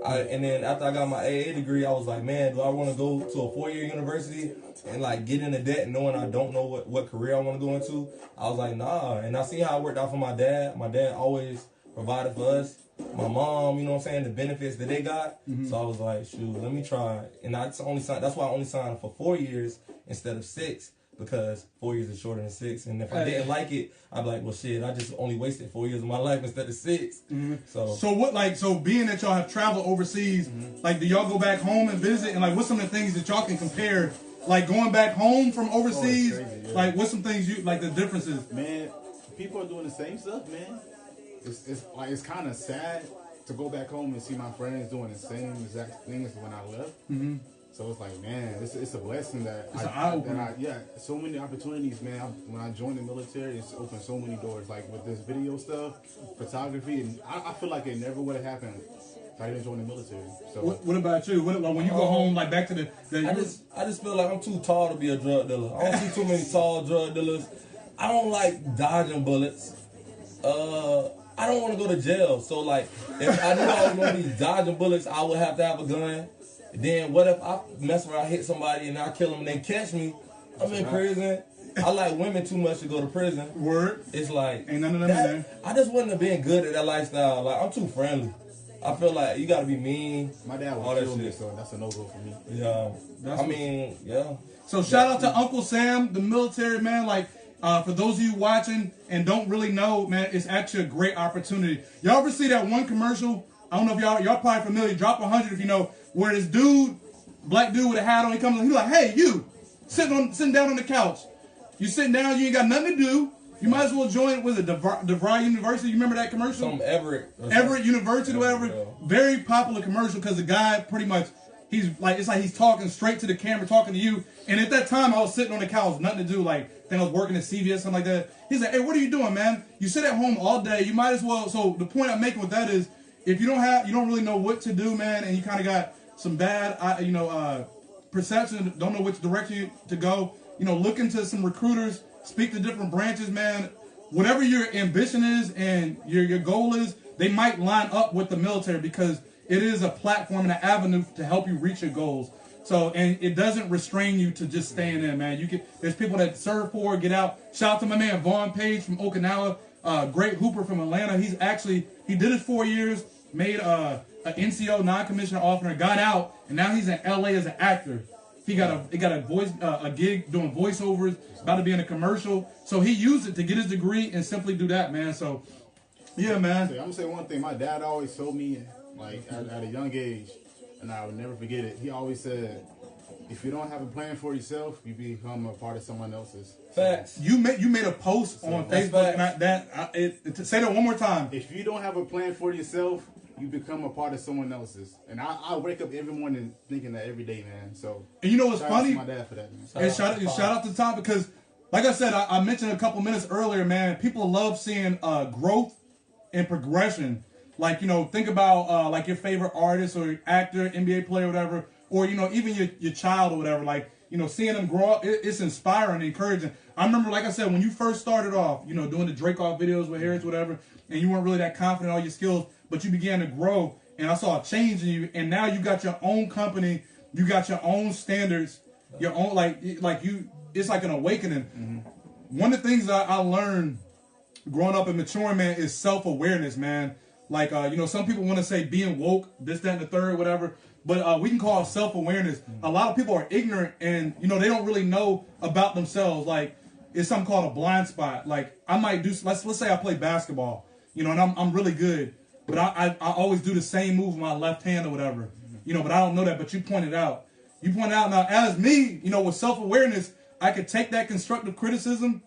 And then after I got my AA degree, I was like, man, do I want to go to a 4-year university and like get into debt knowing I don't know what career I want to go into? I was like, nah. And I see how it worked out for my dad. My dad always provided for us. My mom, you know what I'm saying, the benefits that they got. So I was like, shoot, let me try. And that's why I only signed for 4 years instead of 6. Because 4 years is shorter than 6, and if I didn't like it, I'd be like, well, shit, I just only wasted 4 years of my life instead of 6. So being that y'all have traveled overseas, like, do y'all go back home and visit, and like, what's some of the things that y'all can compare, like going back home from overseas? Crazy, yeah. Like, what's some things you like the differences? Man, people are doing the same stuff, man. It's kind of sad to go back home and see my friends doing the same exact things when I left. So it's like, man, it's a blessing that so many opportunities, man. When I joined the military, it's opened so many doors. Like with this video stuff, photography, and I feel like it never would have happened if I didn't join the military. So what about you? When you go home, like back to the I just feel like I'm too tall to be a drug dealer. I don't see too many tall drug dealers. I don't like dodging bullets. I don't want to go to jail. So like, if I knew I was going to be dodging bullets, I would have to have a gun. Then what if I mess around, hit somebody, and I kill them, and they catch me? I'm in prison. I like women too much to go to prison. Word. It's like, ain't none of them in there. I just wouldn't have been good at that lifestyle. Like, I'm too friendly. I feel like you gotta be mean. My dad would kill me, so that's a no-go for me. Yeah. Yeah. So shout out to Uncle Sam, the military man. Like, for those of you watching and don't really know, man, it's actually a great opportunity. Y'all ever see that one commercial? I don't know if y'all probably familiar. Drop 100 if you know. Where this dude, black dude with a hat on, he comes in, he's like, hey, you, sitting down on the couch. You sitting down, you ain't got nothing to do. You might as well join, was it DeVry University? You remember that commercial? Some Everett University, whatever. Yeah. Very popular commercial because the guy pretty much, it's like he's talking straight to the camera, talking to you. And at that time, I was sitting on the couch, nothing to do. Like, I think I was working at CVS, something like that. He's like, hey, what are you doing, man? You sit at home all day. You might as well. So the point I'm making with that is, if you don't really know what to do, man, and you kind of got some bad, perception, don't know which direction to go, look into some recruiters, speak to different branches, man. Whatever your ambition is and your goal is, they might line up with the military because it is a platform and an avenue to help you reach your goals. So, and it doesn't restrain you to just staying in, man. There's people that serve for, get out. Shout out to my man Vaughn Page from Okinawa, great hooper from Atlanta. He did his 4 years, made an NCO, non-commissioned officer, got out, and now he's in LA as an actor. He got a gig doing voiceovers, about to be in a commercial. So he used it to get his degree and simply do that, man. So, yeah, man. I'm gonna say one thing. My dad always told me, like at a young age, and I would never forget it. He always said, if you don't have a plan for yourself, you become a part of someone else's. Facts. You made a post on Facebook, and say that one more time. If you don't have a plan for yourself, you become a part of someone else's. And I wake up every morning thinking that every day, man. So, and you know what's funny? Shout out to my dad for that, man. And shout out to Tom, because, like I said, I mentioned a couple minutes earlier, man. People love seeing growth and progression. Like, think about like your favorite artist or actor, NBA player, whatever, or even your child or whatever. Like, seeing them grow up, it's inspiring and encouraging. I remember, like I said, when you first started off, doing the Drake off videos with Harris, whatever, and you weren't really that confident in all your skills, but you began to grow, and I saw a change in you, and now you got your own company, you got your own standards, your own, it's like an awakening. Mm-hmm. One of the things I learned growing up and maturing, man, is self-awareness, man. Like, some people want to say being woke, this, that, and the third, whatever, but we can call it self-awareness. Mm-hmm. A lot of people are ignorant, and, they don't really know about themselves. Like, it's something called a blind spot. Like, I might do, let's say I play basketball, and I'm really good. But I always do the same move with my left hand or whatever, but I don't know that. But you pointed out, you point out now, as me, you know, with self-awareness, I could take that constructive criticism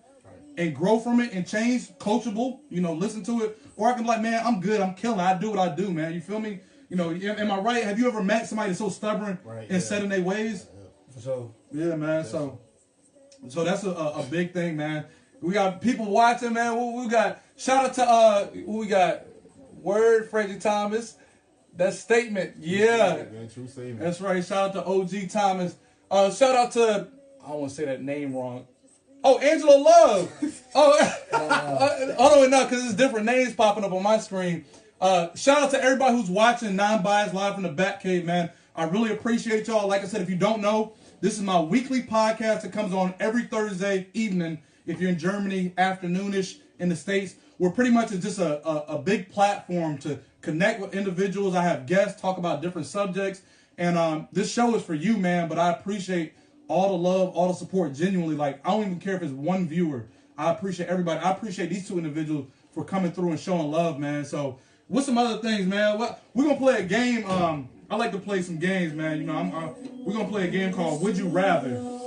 and grow from it and change, coachable, you know, listen to it. Or I can be like, man, I'm good, I'm killing, I do what I do, man. You feel me? You know, am I right? Have you ever met somebody that's so stubborn and set in their ways? For sure. Yeah, man. So that's a big thing, man. We got people watching, man. We got shout out to we got Word Freddy Thomas. That statement, yeah. True statement. That's right. Shout out to OG Thomas. Shout out to, I don't want to say that name wrong. Oh, Angela Love. Hold on, no, because it's different names popping up on my screen. Shout out to everybody who's watching Non-Biased live from the Batcave, man. I really appreciate y'all. Like I said, if you don't know, this is my weekly podcast that comes on every Thursday evening. If you're in Germany, afternoonish in the States, we're pretty much just a big platform to connect with individuals. I have guests, talk about different subjects. And this show is for you, man. But I appreciate all the love, all the support, genuinely. Like, I don't even care if it's one viewer. I appreciate everybody. I appreciate these two individuals for coming through and showing love, man. So, what's some other things, man? We're going to play a game. I like to play some games, man. You know, we're going to play a game called Would You Rather.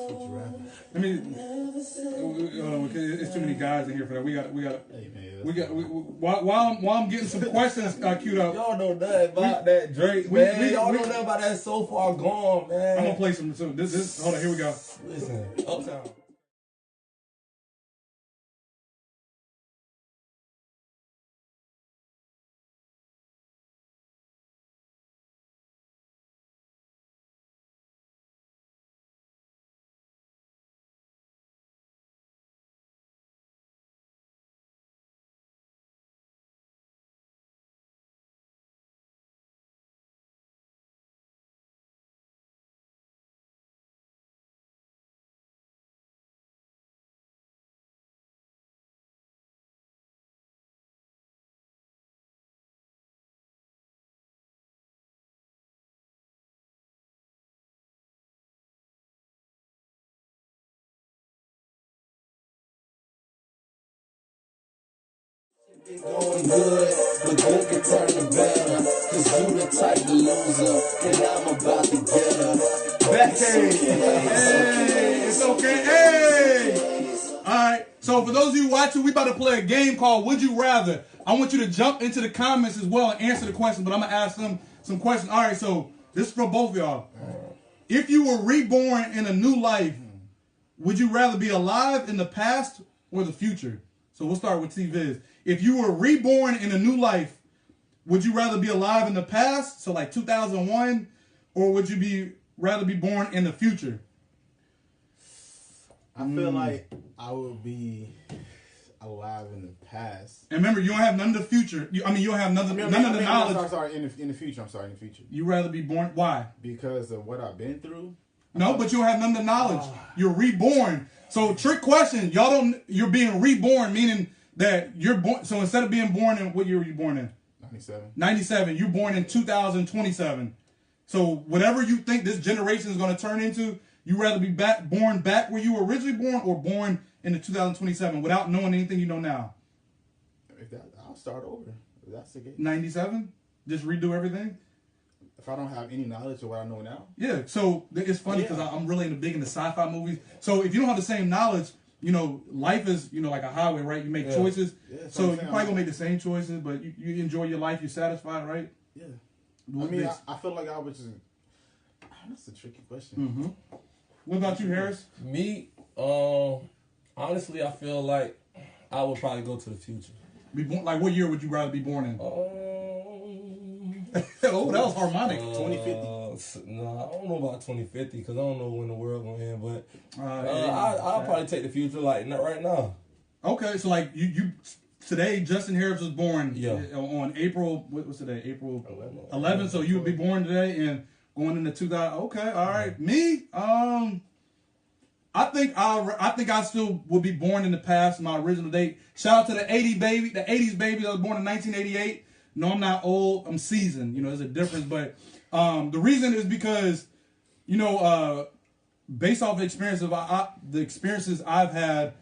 I mean, it's too many guys in here for that. We got. While I'm getting some questions queued up. Y'all know nothing about that Drake, man. Y'all know nothing about that So Far Gone, man. I'm gonna play some. This. Hold on. Here we go. Listen, Uptown. Going good, but good can turn to better. Cause you the type of loser, and I'm about to get her. Batcave. Hey, it's okay. Hey. Alright, so for those of you watching, we about to play a game called Would You Rather. I want you to jump into the comments as well and answer the question, but I'm going to ask them some questions. Alright, so this is for both of y'all. If you were reborn in a new life, would you rather be alive in the past or the future? So we'll start with T-Viz. If you were reborn in a new life, would you rather be alive in the past, so like 2001, or would you rather be born in the future? I feel like I would be alive in the past. And remember, you don't have none of the future. You don't have none of the knowledge. I'm sorry, in the future. I'm sorry, in the future. You rather be born? Why? Because of what I've been through. No, but you don't have none of the knowledge. You're reborn. So trick question. Y'all don't. You're being reborn, meaning that you're born. So instead of being born in, what year were you born in? 97. 97. You're born in 2027. So whatever you think this generation is going to turn into, you rather be born back where you were originally born, or born in the 2027 without knowing anything you know now. I'll start over. If that's the case. 97. Just redo everything. If I don't have any knowledge of what I know now. Yeah. So it's funny because I'm really big into sci-fi movies. So if you don't have the same knowledge, you know, life is, you know, like a highway, right? You make choices. Yeah, so you're probably going to make the same choices, but you enjoy your life. You're satisfied, right? Yeah. I feel like I would just... That's a tricky question. Mm-hmm. What about you, Harris? Me, honestly, I feel like I would probably go to the future. Be born, like, what year would you rather be born in? Oh, that was harmonic. 2050. No, I don't know about 2050 because I don't know when the world gonna end. But I'll probably take the future, like not right now. Okay, so like you today, Justin Harris was born on April. What's today? April 11th. So you would be born today and going into 2000. Okay, all right. Me, I think I still would be born in the past. My original date. Shout out to the 80s baby. I was born in 1988. No, I'm not old. I'm seasoned. You know, there's a difference. But the reason is because, you know, based off the experiences I've had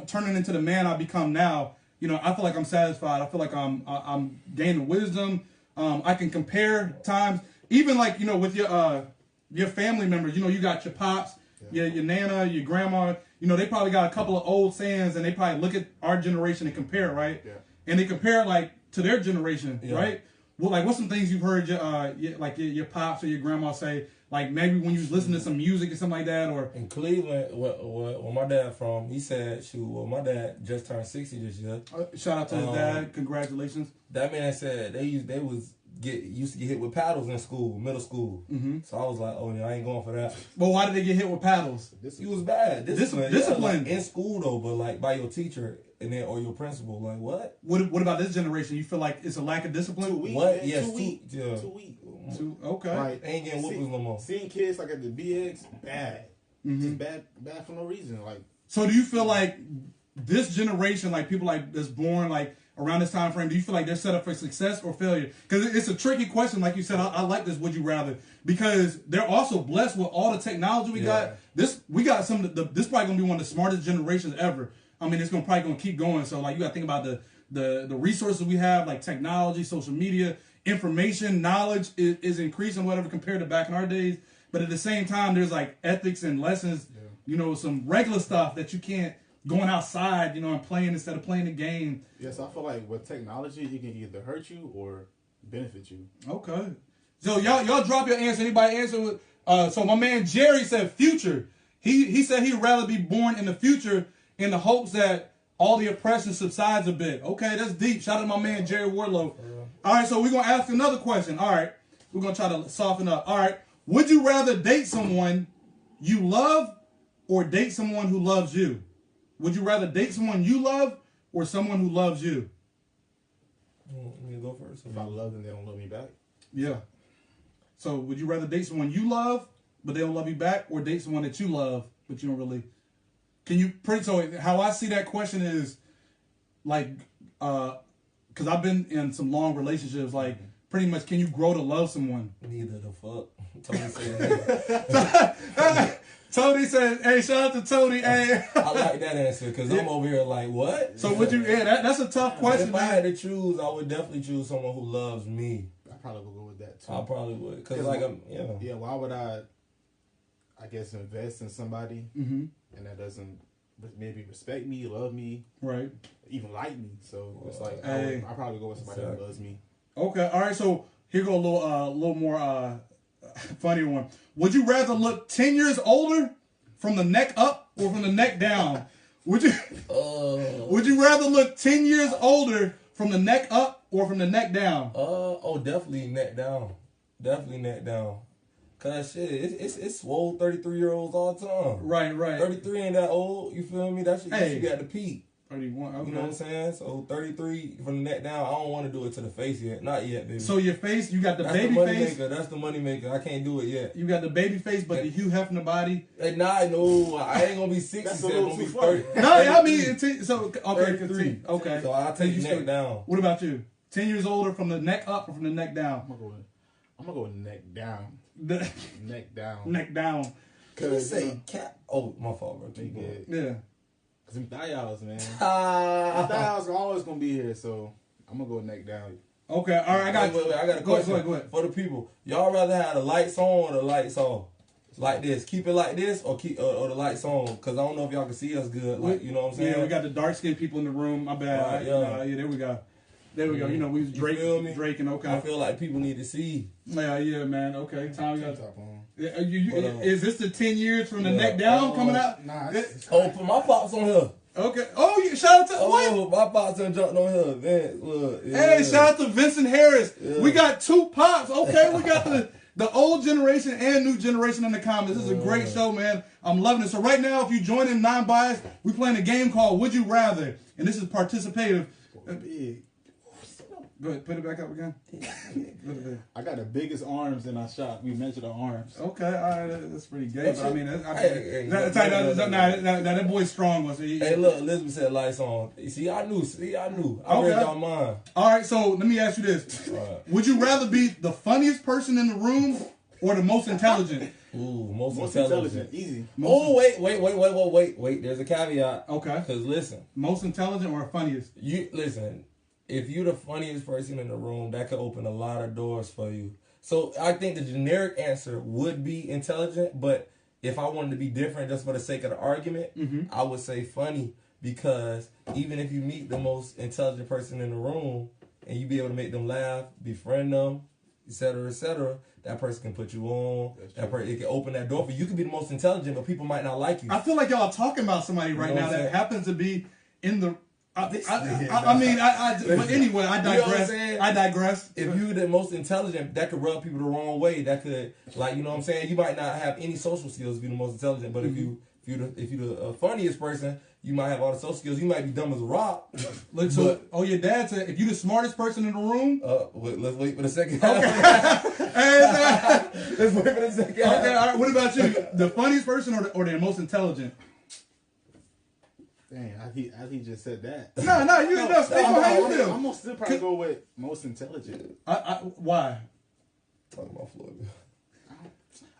turning into the man I've become now, you know, I feel like I'm satisfied. I feel like I'm gaining wisdom. I can compare times. Even like, you know, with your your family members, you know, you got your pops, your nana, your grandma, you know, they probably got a couple of old sayings, and they probably look at our generation and compare it, right? Yeah. And they compare it like to their generation, right? Well, like, what's some things you've heard your pops or your grandma say, like maybe when you was listening to some music or something like that, or in Cleveland, where my dad from, he said, my dad just turned 60 this year. Shout out to his dad, congratulations. That man said they used to get hit with paddles in school, middle school. Mm-hmm. So I was like, oh yeah, I ain't going for that. But why did they get hit with paddles? He was bad. Discipline. Discipline. Like, in school though, but like by your teacher and then or your principal. Like what? What about this generation? You feel like it's a lack of discipline? 2 weeks. What? Man, Yes, 2 weeks. 2 weeks. Okay. Like, ain't getting whoopings no more. Seeing kids like at the BX, bad. Just bad for no reason. Like, so do you feel like this generation, like people like that's born like around this time frame, do you feel like they're set up for success or failure? Because it's a tricky question. Like you said, I like this. Would you rather? Because they're also blessed with all the technology we got. We got some. This probably gonna be one of the smartest generations ever. I mean, it's probably gonna keep going. So like you got to think about the resources we have, like technology, social media, information, knowledge is increasing, whatever, compared to back in our days. But at the same time, there's like ethics and lessons. You know, some regular stuff that you can't. Going outside, you know, and playing instead of playing the game. Yes, I feel like with technology, it can either hurt you or benefit you. Okay. So y'all drop your answer. Anybody answer with so my man Jerry said future. He said he'd rather be born in the future in the hopes that all the oppression subsides a bit. Okay, that's deep. Shout out to my man Jerry Warlow. All right, so we're gonna ask another question. All right. We're gonna try to soften up. All right. Would you rather date someone you love or date someone who loves you? Would you rather date someone you love or someone who loves you? Let me go first. If I love them, they don't love me back. Yeah. So would you rather date someone you love, but they don't love you back, or date someone that you love, but you don't really? So how I see that question is like, because I've been in some long relationships, like pretty much, can you grow to love someone? Neither the fuck. Tony said. Tony said, hey, shout out to Tony. Hey. I like that answer because I'm over here like, what? So would you, that's a tough question. If I had to choose, I would definitely choose someone who loves me. I probably would go with that too. I probably would. Because like, yeah, why would I guess, invest in somebody and that doesn't maybe respect me, love me, right, even like me? So it's like, hey. I probably go with somebody who loves me. Okay, all right, so here go a little more funnier one. Would you rather look 10 years older from the neck up or from the neck down? Would you rather look 10 years older from the neck up or from the neck down? Definitely neck down. Definitely neck down. Cause shit, it's swole 33-year-olds all the time. Right. 33 ain't that old. You feel me? That shit you got the peak. 31. Okay. You know what I'm saying? So 33 from the neck down. I don't want to do it to the face yet. Not yet, baby. So your face, you got the That's baby the money face. Maker. That's the money maker. I can't do it yet. You got the baby face, but the Hugh Hefner body. Hey, no, I ain't gonna be 60. That's a I'm little gonna be too 30. No, I mean, so okay, 33. Okay. So I'll take you neck down. What about you? 10 years older from the neck up or from the neck down? I'm gonna go with neck down. Neck down. Neck down. Cause say cap. Oh, my fault, bro. Yeah. Cause them thigh-outs, man. Thigh-outs are always gonna be here, so I'm gonna go neck down. Okay, all right. I got a question. Go ahead. For the people, y'all rather have the lights on or the lights off? Like this, keep it like this, or keep or the lights on? Cause I don't know if y'all can see us good. Like, you know what I'm saying? Yeah, we got the dark skinned people in the room. My bad. Right, yeah, there we go. There we go. You know, we was Draking. Okay. I feel like people need to see. Yeah, man. Okay. Time got. Top on. Is this the 10 years from the neck down coming out? Nah. Put my pops on here. Okay. Oh, yeah, shout out to what? My pops done jumped on here. Man, look. Hey, shout out to Vincent Harris. Yeah. We got two pops. Okay, we got the old generation and new generation in the comments. This is a great show, man. I'm loving it. So right now, if you join in non-biased, we playing a game called Would You Rather, and this is participative. Go ahead, put it back up again. I got the biggest arms in our shop. We measured our arms. Okay, all right, that's pretty gay. But I mean, that boy's strong. Hey, look, Elizabeth said lights on. See, I knew. I read y'all mind. All right, so let me ask you this: Would you rather be the funniest person in the room or the most intelligent? Ooh, most intelligent. Easy. Wait. There's a caveat. Okay. Because listen, most intelligent or funniest? You listen. If you're the funniest person in the room, that could open a lot of doors for you. So I think the generic answer would be intelligent, but if I wanted to be different just for the sake of the argument, I would say funny, because even if you meet the most intelligent person in the room and you be able to make them laugh, befriend them, etc., that person can put you on. It can open that door for you. You can be the most intelligent, but people might not like you. I feel like y'all are talking about somebody right now that happens to be in the. But anyway, I digress. I digress. If you the most intelligent, that could rub people the wrong way. That could, like, you know what I'm saying. You might not have any social skills if you're the most intelligent, but if you the funniest person, you might have all the social skills. You might be dumb as a rock. Look, so your dad said if you the smartest person in the room. Let's wait for the second. Okay. Let's wait for the second. Okay, all right. What about you? The funniest person or the most intelligent? Dang, I he just said that. No, you know, speak on how you feel. I'm gonna still probably go with most intelligent. Why? Talking about Floyd.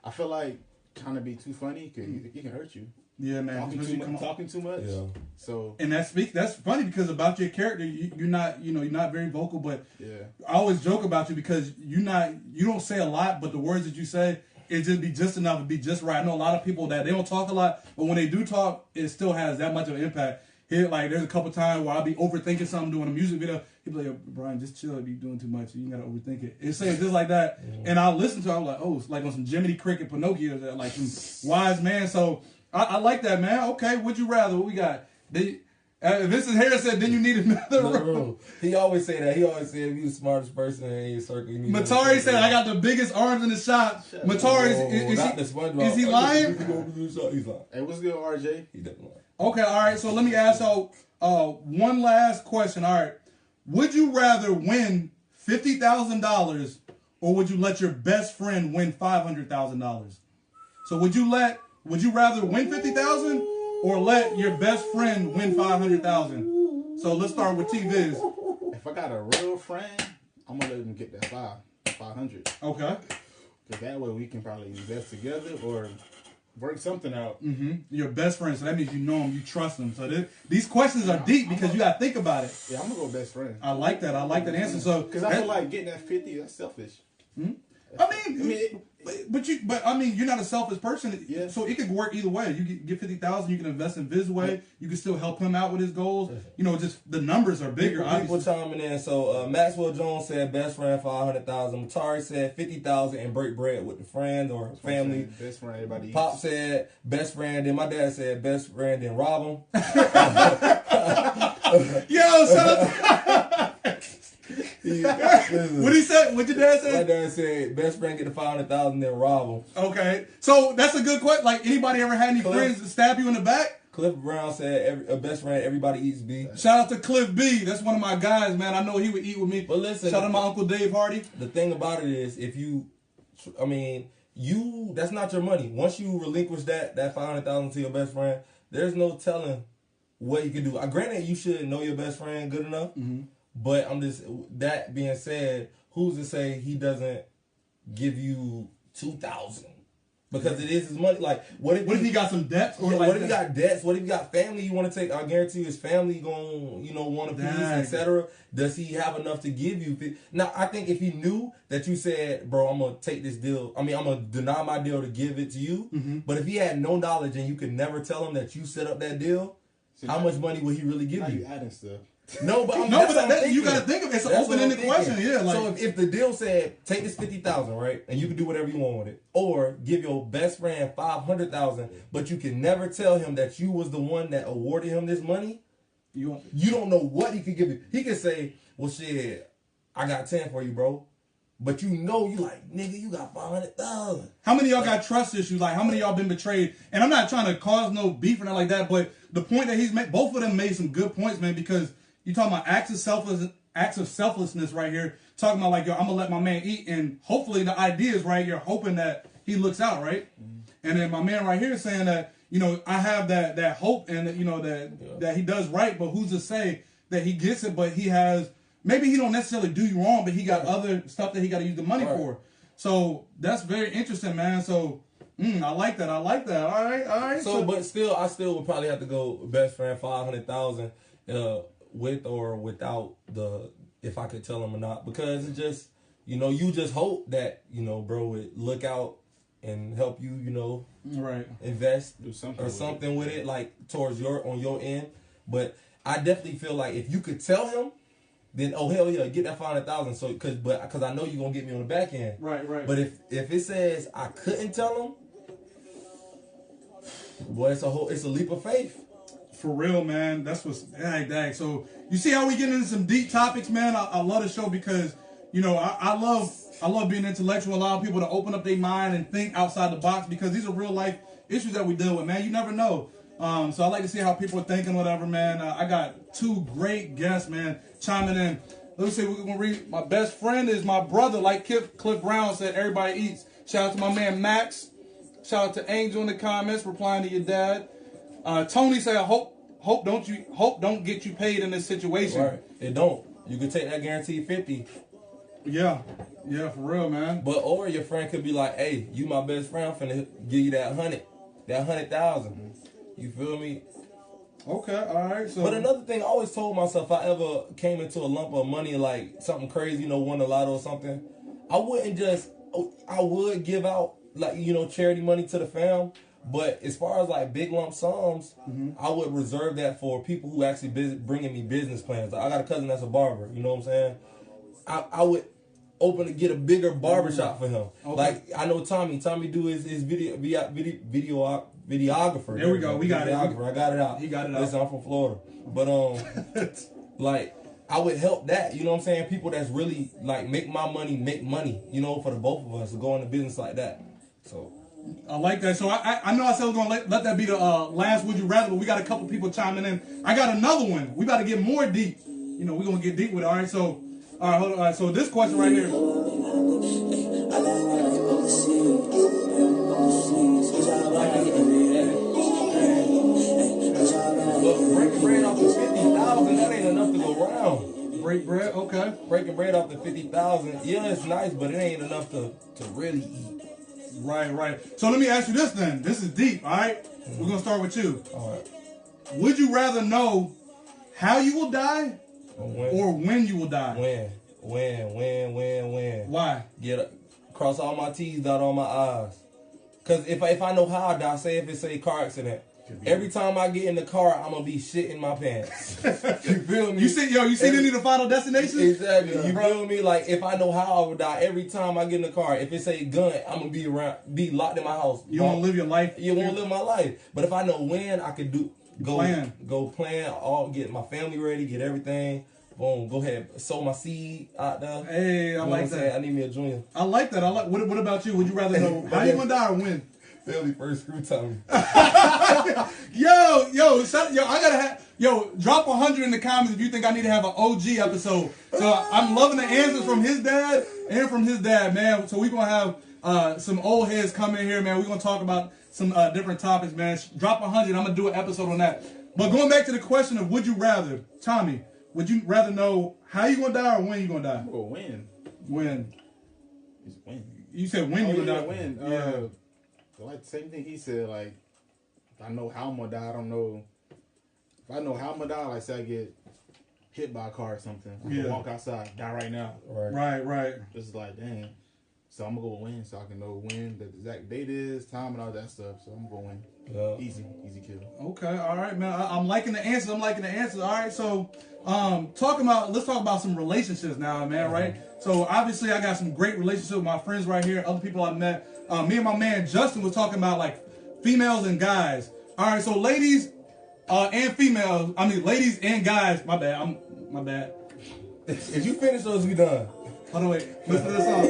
I feel like trying to be too funny it can hurt you. Yeah, man. Talking too much. Yeah. So and that's funny because about your character, you're not very vocal, but yeah. I always joke about you because you don't say a lot, but the words that you say, it just be just enough to be just right. I know a lot of people that they don't talk a lot, but when they do talk, it still has that much of an impact. Here, like there's a couple times where I'll be overthinking something doing a music video. He'll be like, Brian, just chill. You're doing too much. You gotta overthink it. It's saying just like that, and I'll listen to it. I'm like, oh, it's like on some Jiminy Cricket, Pinocchio, like some wise man. So I like that, man. Okay, would you rather? What we got? Vincent Harris said, then you need another room. He always say that. He always said, if you the smartest person in your circle, you need Matari said, I got the biggest arms in the shop. Matari, is he lying? He's lying. Hey, what's good, RJ? He doesn't lie. Okay, all right. So let me ask y'all one last question. All right. Would you rather win $50,000 or would you let your best friend win $500,000? So would you rather win $50,000 or let your best friend win $500,000? So let's start with T-Viz. If I got a real friend, I'm gonna let him get that 500. Okay. Because that way we can probably invest together or work something out. Your best friend, so that means you know him, you trust him. So these questions are deep because you got to think about it. Yeah, I'm gonna go best friend. I like that. I like that answer. So because I feel like getting that 50, that's selfish. But you're not a selfish person. Yeah. So it could work either way. You get 50,000, you can invest in Viz way. You can still help him out with his goals. You know, just the numbers are bigger. People chiming in. So Maxwell Jones said best friend 500,000. Matari said 50,000 and break bread with the friend or family. Best friend, everybody. Pop said best friend. Then my dad said best friend. Then rob him. Yo, shout out. What he said? What your dad said? My dad said best friend get the 500,000 then rob him. Okay, so that's a good question. Like, anybody ever had any friends that stab you in the back? Cliff Brown said a best friend everybody eats B. Shout out to Cliff B. That's one of my guys, man. I know he would eat with me. But listen, shout out to my Uncle Dave Hardy. The thing about it is, that's not your money. Once you relinquish that 500,000 to your best friend, there's no telling what you can do. Granted, you should know your best friend good enough. But that being said, who's to say he doesn't give you 2,000? Because it is his money. Like, what if he got some debts? Or what if he got debts? What if he got family you want to take? I guarantee you his family going, want a piece, etc. Does he have enough to give you? Now, I think if he knew that you said, bro, I'm going to take this deal. I'm going to deny my deal to give it to you. But if he had no knowledge and you could never tell him that you set up that deal, how much money would he really give you? You adding stuff. No, but you got to think of it. It's an open-ended question. Yeah. Like, so if the deal said take this 50,000, right, and you can do whatever you want with it, or give your best friend 500,000, but you can never tell him that you was the one that awarded him this money, you don't know what he could give you. He could say, "Well, shit, I got 10 for you, bro." But you like, nigga, you got 500,000. How many of y'all got trust issues? Like, how many of y'all been betrayed? And I'm not trying to cause no beef or nothing like that, but the point that he's made, both of them made some good points, man, because you talking about acts of selflessness right here. Talking about like, yo, I'm gonna let my man eat, and hopefully the idea is right. You're hoping that he looks out, right? And then my man right here is saying that, I have that hope and that he does right, but who's to say that he gets it? But he has, maybe he don't necessarily do you wrong, but he got other stuff that he got to use the money for. So that's very interesting, man. So I like that. All right. So, but still, I still would probably have to go best friend 500,000 with or without if I could tell him or not, because it's just, you know, you just hope that, you know, bro would look out and help you, you know, right, invest Do something or with something with it, like towards on your end. But I definitely feel like if you could tell him, then oh hell yeah, get that 500,000. So because I know you're gonna get me on the back end. right. But if it says I couldn't tell him, boy, it's a leap of faith. For real, man. That's what's dang. So you see how we get into some deep topics, man. I love the show because, you know, I love being intellectual, allowing people to open up their mind and think outside the box because these are real life issues that we deal with, man. You never know. So I like to see how people are thinking, whatever, man. I got two great guests, man, chiming in. Let me see, we're gonna read. My best friend is my brother, like Cliff Brown said. Everybody eats. Shout out to my man Max. Shout out to Angel in the comments, replying to your dad. Tony said, "Hope don't get you paid in this situation." Right. It don't. You can take that guaranteed 50. Yeah, for real, man. But or your friend could be like, "Hey, you my best friend. I'm finna give you that 100,000." You feel me? Okay, all right. So, but another thing, I always told myself, if I ever came into a lump of money, like something crazy, you know, won the lotto or something, I would give out, like, you know, charity money to the fam. But as far as like big lump sums, I would reserve that for people who actually bringing me business plans. I got a cousin that's a barber. You know what I'm saying? I would get a bigger barbershop for him. Okay. Like I know Tommy do his videographer. There we go. We got it. I got it out. He got it out. Listen, I'm from Florida. But like I would help that. You know what I'm saying? People that's really like make money. You know, for the both of us to go into business like that. So. I like that. So I know I said I was going to let that be the last Would You Rather, but we got a couple people chiming in. I got another one. We about to get more deep. You know, we're going to get deep with it. All right, so, hold on. All right, so this question right here. Breaking bread off the 50,000, that ain't enough to go around. Break bread, okay. Breaking bread off the 50,000, yeah, it's nice, but it ain't enough to really eat. Right. So let me ask you this then. This is deep, all right? We're going to start with you. All right. Would you rather know how you will die or when you will die? When. Why? Cross all my T's, dot all my I's. Because if I know how I die, say if it's a car accident, every time I get in the car, I'm going to be shitting my pants. You feel me? You see any of the Final Destination? Exactly. You feel me? Like, if I know how I would die, every time I get in the car, if it's a gun, I'm going to be locked in my house. You want to live your life? You want to live my life. But if I know when, I could go plan, get my family ready, get everything. Boom, go ahead, sow my seed out there. Hey, I like that. I need me a junior. I like that. What about you? Would you rather know how you going to die or when? Family first, screw time. Yo, I gotta have, drop 100 in the comments if you think I need to have an OG episode. So I'm loving the answers from his dad and from his dad, man. So we're gonna have some old heads come in here, man. We're gonna talk about some different topics, man. Drop 100, I'm gonna do an episode on that. But going back to the question of would you rather, Tommy, would you rather know how you gonna die or when you gonna die? Oh, when? When? It's when. You said when you gonna die? When? Yeah. Like the same thing he said, like, if I know how I'm gonna die, I don't know. If I know how I'm gonna die, like say I get hit by a car or something, I'm gonna walk outside, die right now. Right. This is like, dang. So I'm gonna go win so I can know when the exact date is, time, and all that stuff. So I'm gonna win. Yeah. Easy kill. Okay, all right, man. I'm liking the answers. All right, so let's talk about some relationships now, man. Right. So obviously, I got some great relationships with my friends right here, other people I've met. Me and my man Justin was talking about like females and guys. All right, so ladies and females. I mean, ladies and guys. My bad. If you finish those, we done. Hold on, wait. Listen to this song.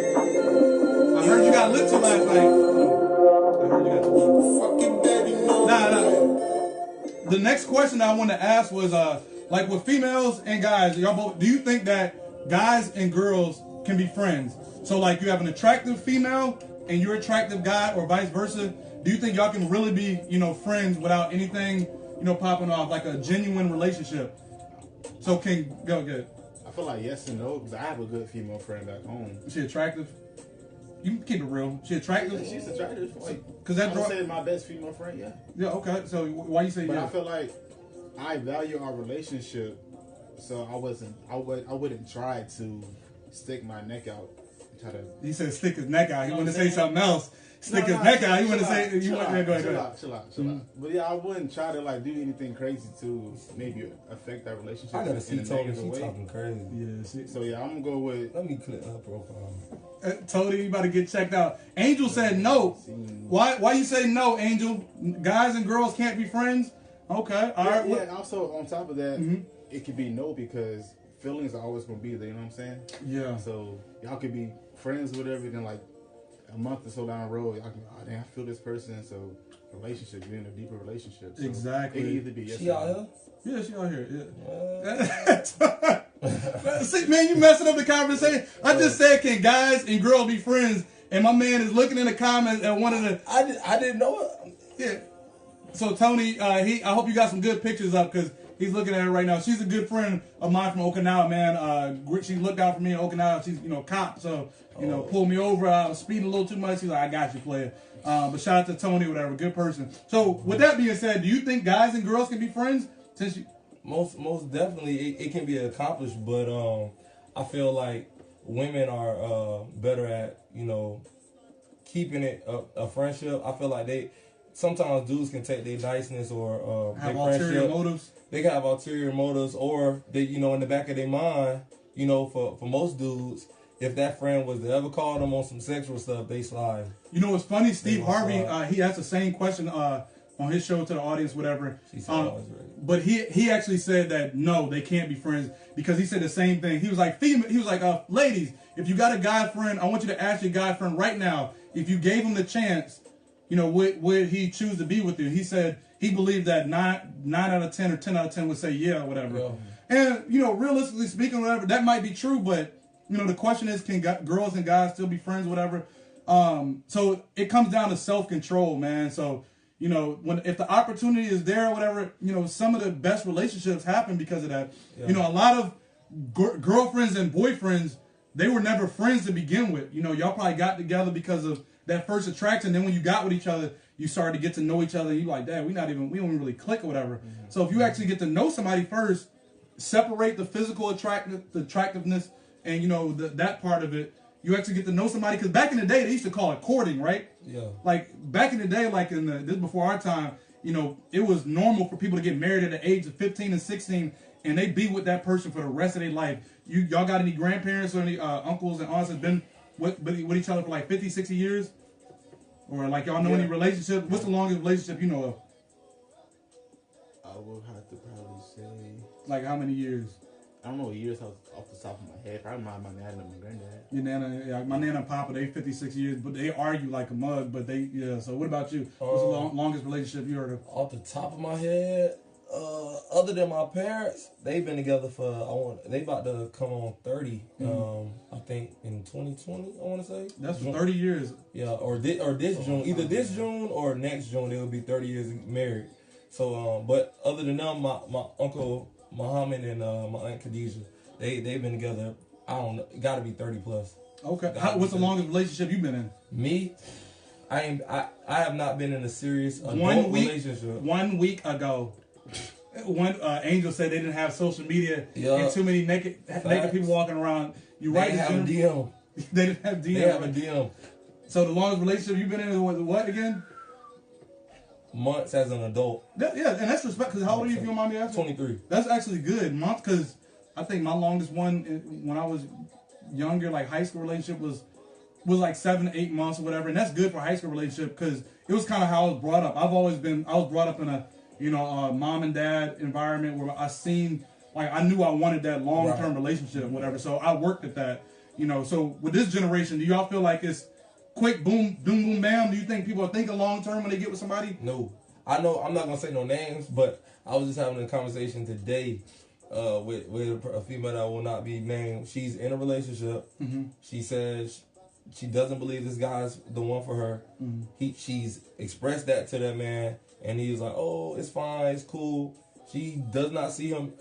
I heard you got lit till last night. Nah. The next question I want to ask was like with females and guys, y'all both. Do you think that guys and girls can be friends? So like you have an attractive female and you're an attractive guy, or vice versa. Do you think y'all can really be, friends without anything, popping off, like a genuine relationship? So go good. I feel like yes and no, because I have a good female friend back home. Is she attractive? You can keep it real. She attractive? She's attractive. Like, I'm saying my best female friend, yeah. Yeah, okay. So why you say but yeah? I feel like I value our relationship, so I wouldn't try to stick my neck out try to. He said stick his neck out. He wanted to say something else. Stick his No, neck out. He wanted to chill say. out, You chill want out, to go chill ahead. out, chill out. But yeah, I wouldn't try to like do anything crazy to maybe affect that relationship. I gotta see in a Tony. negative She way. talking crazy. Yeah, see. So yeah, I'm gonna go with. Let me click her profile. Tony, you about to get checked out. Angel said no. Why you say no, Angel? Guys and girls can't be friends? Okay, all right. Yeah, and also on top of that, it could be no because feelings are always gonna be there. You know what I'm saying? Yeah. So y'all could be friends, whatever. Then like a month or so down the road, y'all can oh damn, I feel this person. So relationship, you're in a deeper relationship. So Exactly. It can either be yes She or out no. here? Yeah, she out here. Yeah. See, man, you messing up the conversation. I just said, can guys and girls be friends? And my man is looking in the comments at one of the. I didn't know it. Yeah. So Tony, I hope you got some good pictures up because he's looking at her right now. She's a good friend of mine from Okinawa, man. She looked out for me in Okinawa. She's cop, so pulled me over. I was speeding a little too much. She's like, I got you, player. But shout out to Tony, whatever, good person. So with that being said, do you think guys and girls can be friends? Since you. Most definitely it can be accomplished, but I feel like women are better at keeping it a friendship. I feel like sometimes dudes can take their niceness or Have their ulterior friendship. motives. They can have ulterior motives, or they in the back of their mind, for most dudes, if that friend was to ever call them on some sexual stuff, they slide. You know what's funny? Steve Harvey, slide. he asked the same question on his show to the audience, whatever. She said, "Oh, it's ready." But he actually said that no, they can't be friends because he said the same thing. He was like, ladies, if you got a guy friend, I want you to ask your guy friend right now, if you gave him the chance, would he choose to be with you? He said he believed that 9 out of 10 or 10 out of 10 would say yeah or whatever. Yeah. And realistically speaking, whatever, that might be true, but the question is, can girls and guys still be friends, whatever? So it comes down to self-control, man. So if the opportunity is there or whatever, some of the best relationships happen because of that. Yeah. A lot of girlfriends and boyfriends, they were never friends to begin with. Y'all probably got together because of that first attraction. Then when you got with each other, you started to get to know each other. And you like, damn, we don't even really click or whatever. Mm-hmm. So if you actually get to know somebody first, separate the physical attractiveness and that part of it. You actually get to know somebody, because back in the day they used to call it courting, right? Yeah. Like back in the day, this before our time, it was normal for people to get married at the age of 15 and 16, and they be with that person for the rest of their life. Y'all got any grandparents or any uncles and aunts that's been with each other for like 50, 60 years? Or like y'all know any relationship? What's the longest relationship you know of? I will have to probably say. Like how many years? I don't know years off the top of my head. Probably my nana and my granddad. Your nana, yeah, my nana and papa, they 56 years, but they argue like a mug. But So what about you? What's the longest relationship you heard of? Off the top of my head, other than my parents, they've been together for they about to come on 30. I think in 2020. I want to say that's 30 years. Yeah, or this June, either this June or next June, they will be 30 years married. So, but other than them, my uncle Muhammad and my aunt Khadijah, they've been together. I don't know, got to be 30 plus. Okay. What's the longest relationship you've been in? Me, I have not been in a serious adult relationship. 1 week ago, Angel said they didn't have social media and too many naked people walking around. You right? They have a DM. They didn't have DM. They have a DM. So the longest relationship you've been in was what again? Months as an adult. Yeah, and that's respect. Because how old are you, if you don't mind me asking? 23. That's actually good. Months, because I think my longest one when I was younger, like high school relationship, was like 7 to 8 months or whatever, and that's good for a high school relationship because it was kind of how I was brought up. I was brought up in a mom and dad environment where I knew I wanted that long term relationship, whatever. So I worked at that, So with this generation, do y'all feel like it's quick, boom, boom, bam? Do you think people are thinking long term when they get with somebody? No. I know I'm not gonna say no names, but I was just having a conversation today with a female that will not be named. She's in a relationship. Mm-hmm. She says she doesn't believe this guy's the one for her. Mm-hmm. She's expressed that to that man, and he was like, "Oh, it's fine, it's cool." She does not see him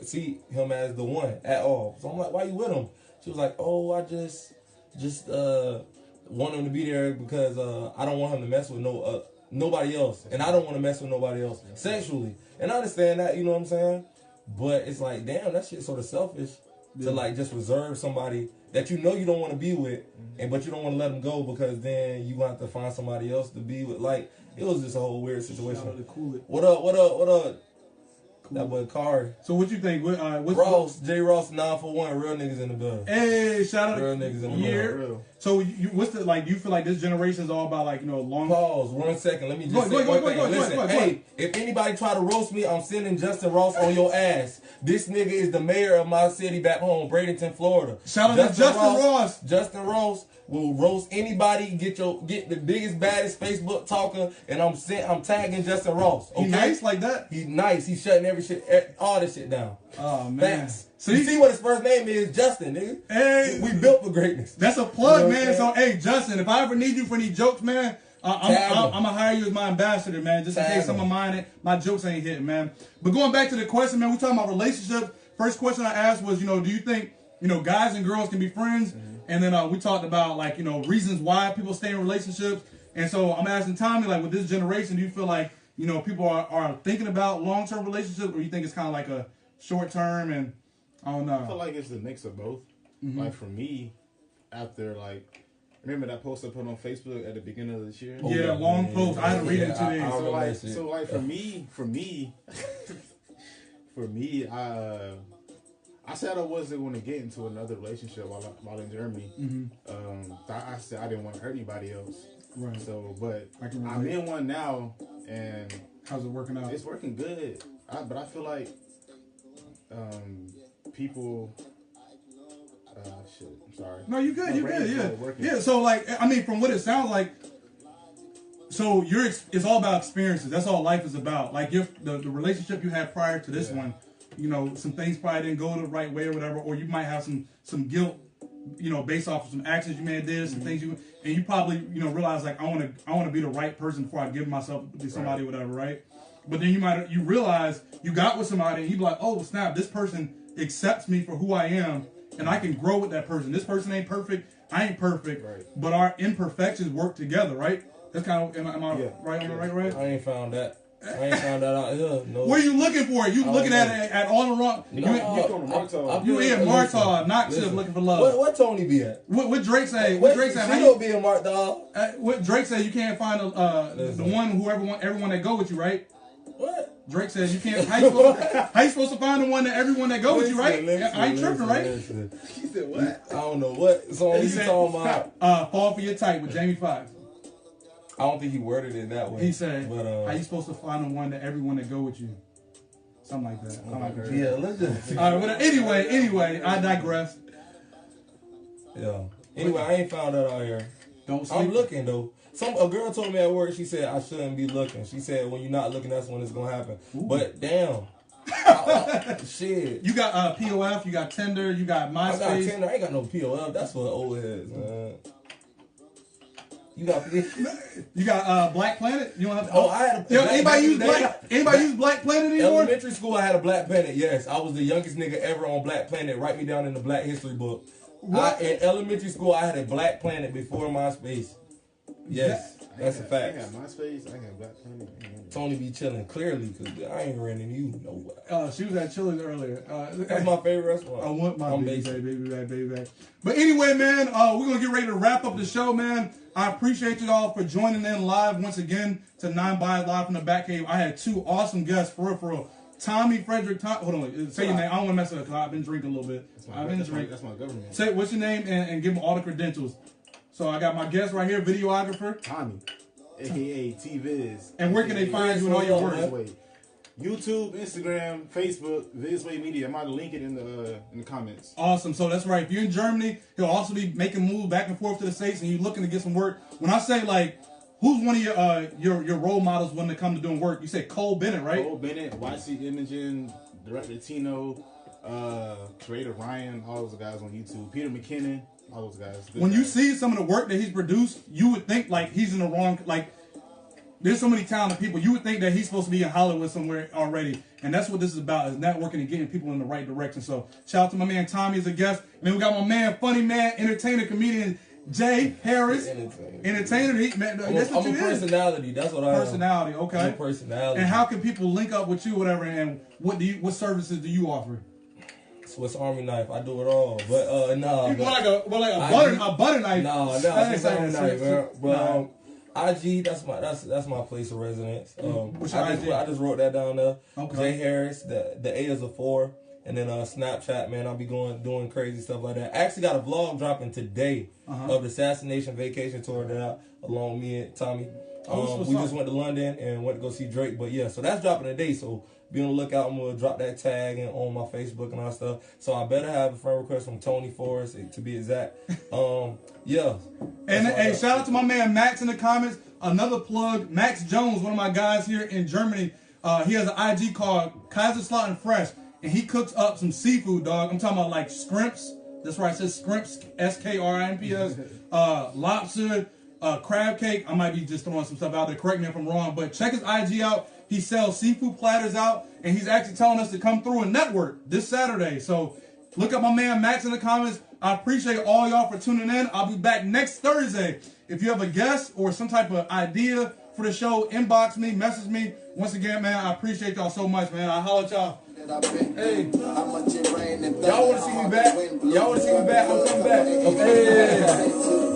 as the one at all. So I'm like, "Why you with him?" She was like, "Oh, I just want him to be there because I don't want him to mess with nobody else, and I don't want to mess with nobody else sexually." And I understand that, you know what I'm saying? But it's like, damn, that shit's sort of selfish. to like just reserve somebody that you know you don't want to be with, and but you don't want to let them go because then you have to find somebody else to be with. Like it was just a whole weird situation. What up? That boy Kari. So what you think? What's Ross, J. Ross, 941, real niggas in the building. Hey, shout out real niggas in the building. So what's the like? You feel like this generation is all about like long. Pause. 1 second. Let me just say one thing. Listen, hey, if anybody try to roast me, I'm sending Justin Ross on your ass. This nigga is the mayor of my city back home, Bradenton, Florida. Shout out to Justin Ross. Justin Ross will roast anybody. Get the biggest, baddest Facebook talker, and I'm tagging Justin Ross. Okay? He nice like that. He nice. He's shutting all this shit down. Oh man. Facts. So you see what his first name is? Justin, nigga. Hey, we built for greatness. That's a plug, man. So hey, Justin, if I ever need you for any jokes, man, I'm gonna hire you as my ambassador, man. Just in case some of my jokes ain't hitting, man. But going back to the question, man, we talking about relationships. First question I asked was, do you think, guys and girls can be friends? And then we talked about like, reasons why people stay in relationships. And so I'm asking Tommy, like with this generation, do you feel like, people are thinking about long-term relationships, or you think it's kind of like a short-term and I don't know? I feel like it's the mix of both. Like for me, after like, remember that post I put on Facebook at the beginning of this year? Yeah, long post. I had to read it in 2 days. So like for me, I said I wasn't going to get into another relationship while in Germany. I said I didn't want to hurt anybody else. Right. So, but I'm in one now, and how's it working out? It's working good. But I feel like people. Shit. I'm sorry. No, you good. You good. Yeah. So like, I mean, from what it sounds like. So it's all about experiences. That's all life is about. Like the relationship you had prior to this one. Some things probably didn't go the right way or whatever, or you might have some guilt, based off of some actions you may have did, some things and you probably, realize like I want to be the right person before I give myself to somebody or whatever, right? But then you realize you got with somebody and you be like, oh snap, this person accepts me for who I am and I can grow with that person. This person ain't perfect, I ain't perfect, but our imperfections work together, right? That's kind of, am I right on the right? I ain't found that. I ain't found that out here. No. What are you looking for? You looking at all the wrong. You in Martha, not just looking for love. What Tony be at? What Drake say? What Drake say? How you be in Martha? What Drake say? You can't find the one everyone that go with you, right? What? Drake says you can't. How you supposed to find everyone that go with you, right? I ain't tripping, right? He said what? I don't know what song you talking about. Fall for Your Type with Jamie Foxx. I don't think he worded it that way. He said, how you supposed to find everyone that go with you? Something like that. Yeah, let's just. All right, anyway, I digress. Yeah. Anyway, I ain't found that out here. Don't sleep. I'm looking though. A girl told me at work, she said I shouldn't be looking. She said when you're not looking, that's when it's gonna happen. Ooh. But damn. Shit. You got POF, you got Tinder, you got MySpace. I got Tinder, I ain't got no POF. That's for the old heads, man. You got Black Planet. You don't have. I had a. Anybody use Black Planet anymore? Elementary school, I had a Black Planet. Yes, I was the youngest nigga ever on Black Planet. Write me down in the Black History book. In elementary school, I had a Black Planet before MySpace. Yes, that's a fact. I got MySpace. I got Black Planet. Tony be chilling clearly because I ain't running you nowhere. She was at Chili's earlier. That's my favorite restaurant. I want my baby back. But anyway, man, we're gonna get ready to wrap up the show, man. I appreciate you all for joining in live once again to 9 Bias Live from the Batcave. I had two awesome guests, for real. Tommy Frederick. Hold on, say your name. I don't want to mess it up because I've been drinking a little bit. That's my government. Say what's your name and give them all the credentials. So I got my guest right here, videographer Tommy, aka T-Viz. And where can they find you and all your work? YouTube, Instagram, Facebook, Vizway Media. I might link it in the comments. Awesome. So that's right. If you're in Germany, he'll also be making moves back and forth to the States, and you're looking to get some work. When I say like, who's one of your role models when it comes to doing work? You said Cole Bennett, right? Cole Bennett, YC Imaging, Director Tino, Creator Ryan, all those guys on YouTube. Peter McKinnon, all those guys. When you see some of the work that he's produced, you would think like he's in the wrong there's so many talented people. You would think that he's supposed to be in Hollywood somewhere already. And that's what this is about, is networking and getting people in the right direction. So shout out to my man Tommy as a guest. And then we got my man, funny man, entertainer, comedian, Jay Harris. Entertainer. That's what I'm a personality. That's what I am. Personality, okay. I'm a personality. And how can people link up with you, whatever, and what services do you offer? Swiss Army knife. I do it all. But nah. You more like a butter knife. No, Swiss Army knife, man. But IG, that's my place of residence. What's your IG? I just wrote that down there. Okay. Jay Harris. The A is a 4. And then Snapchat, man, I'll be doing crazy stuff like that. I actually got a vlog dropping today of the Assassination Vacation Tour that along with me and Tommy. We just went to London and went to go see Drake. But yeah, so that's dropping today. So be on the lookout. I'm gonna drop that tag on my Facebook and all that stuff. So I better have a friend request from Tony Forrest to be exact. Yeah. And hey, shout out to my man Max in the comments. Another plug, Max Jones, one of my guys here in Germany. He has an IG called Kaiserslautern Fresh. And he cooks up some seafood, dog. I'm talking about like scrimps. That's right, it says scrimps, S-K-R-I-M-P-S. Lobster, crab cake. I might be just throwing some stuff out there. Correct me if I'm wrong. But check his IG out. He sells seafood platters out. And he's actually telling us to come through and network this Saturday. So look up my man Max in the comments. I appreciate all y'all for tuning in. I'll be back next Thursday. If you have a guest or some type of idea for the show, inbox me, message me. Once again, man, I appreciate y'all so much, man. I'll holler at y'all. Hey, y'all want to see me back? Y'all want to see me back? I'm coming back. Okay.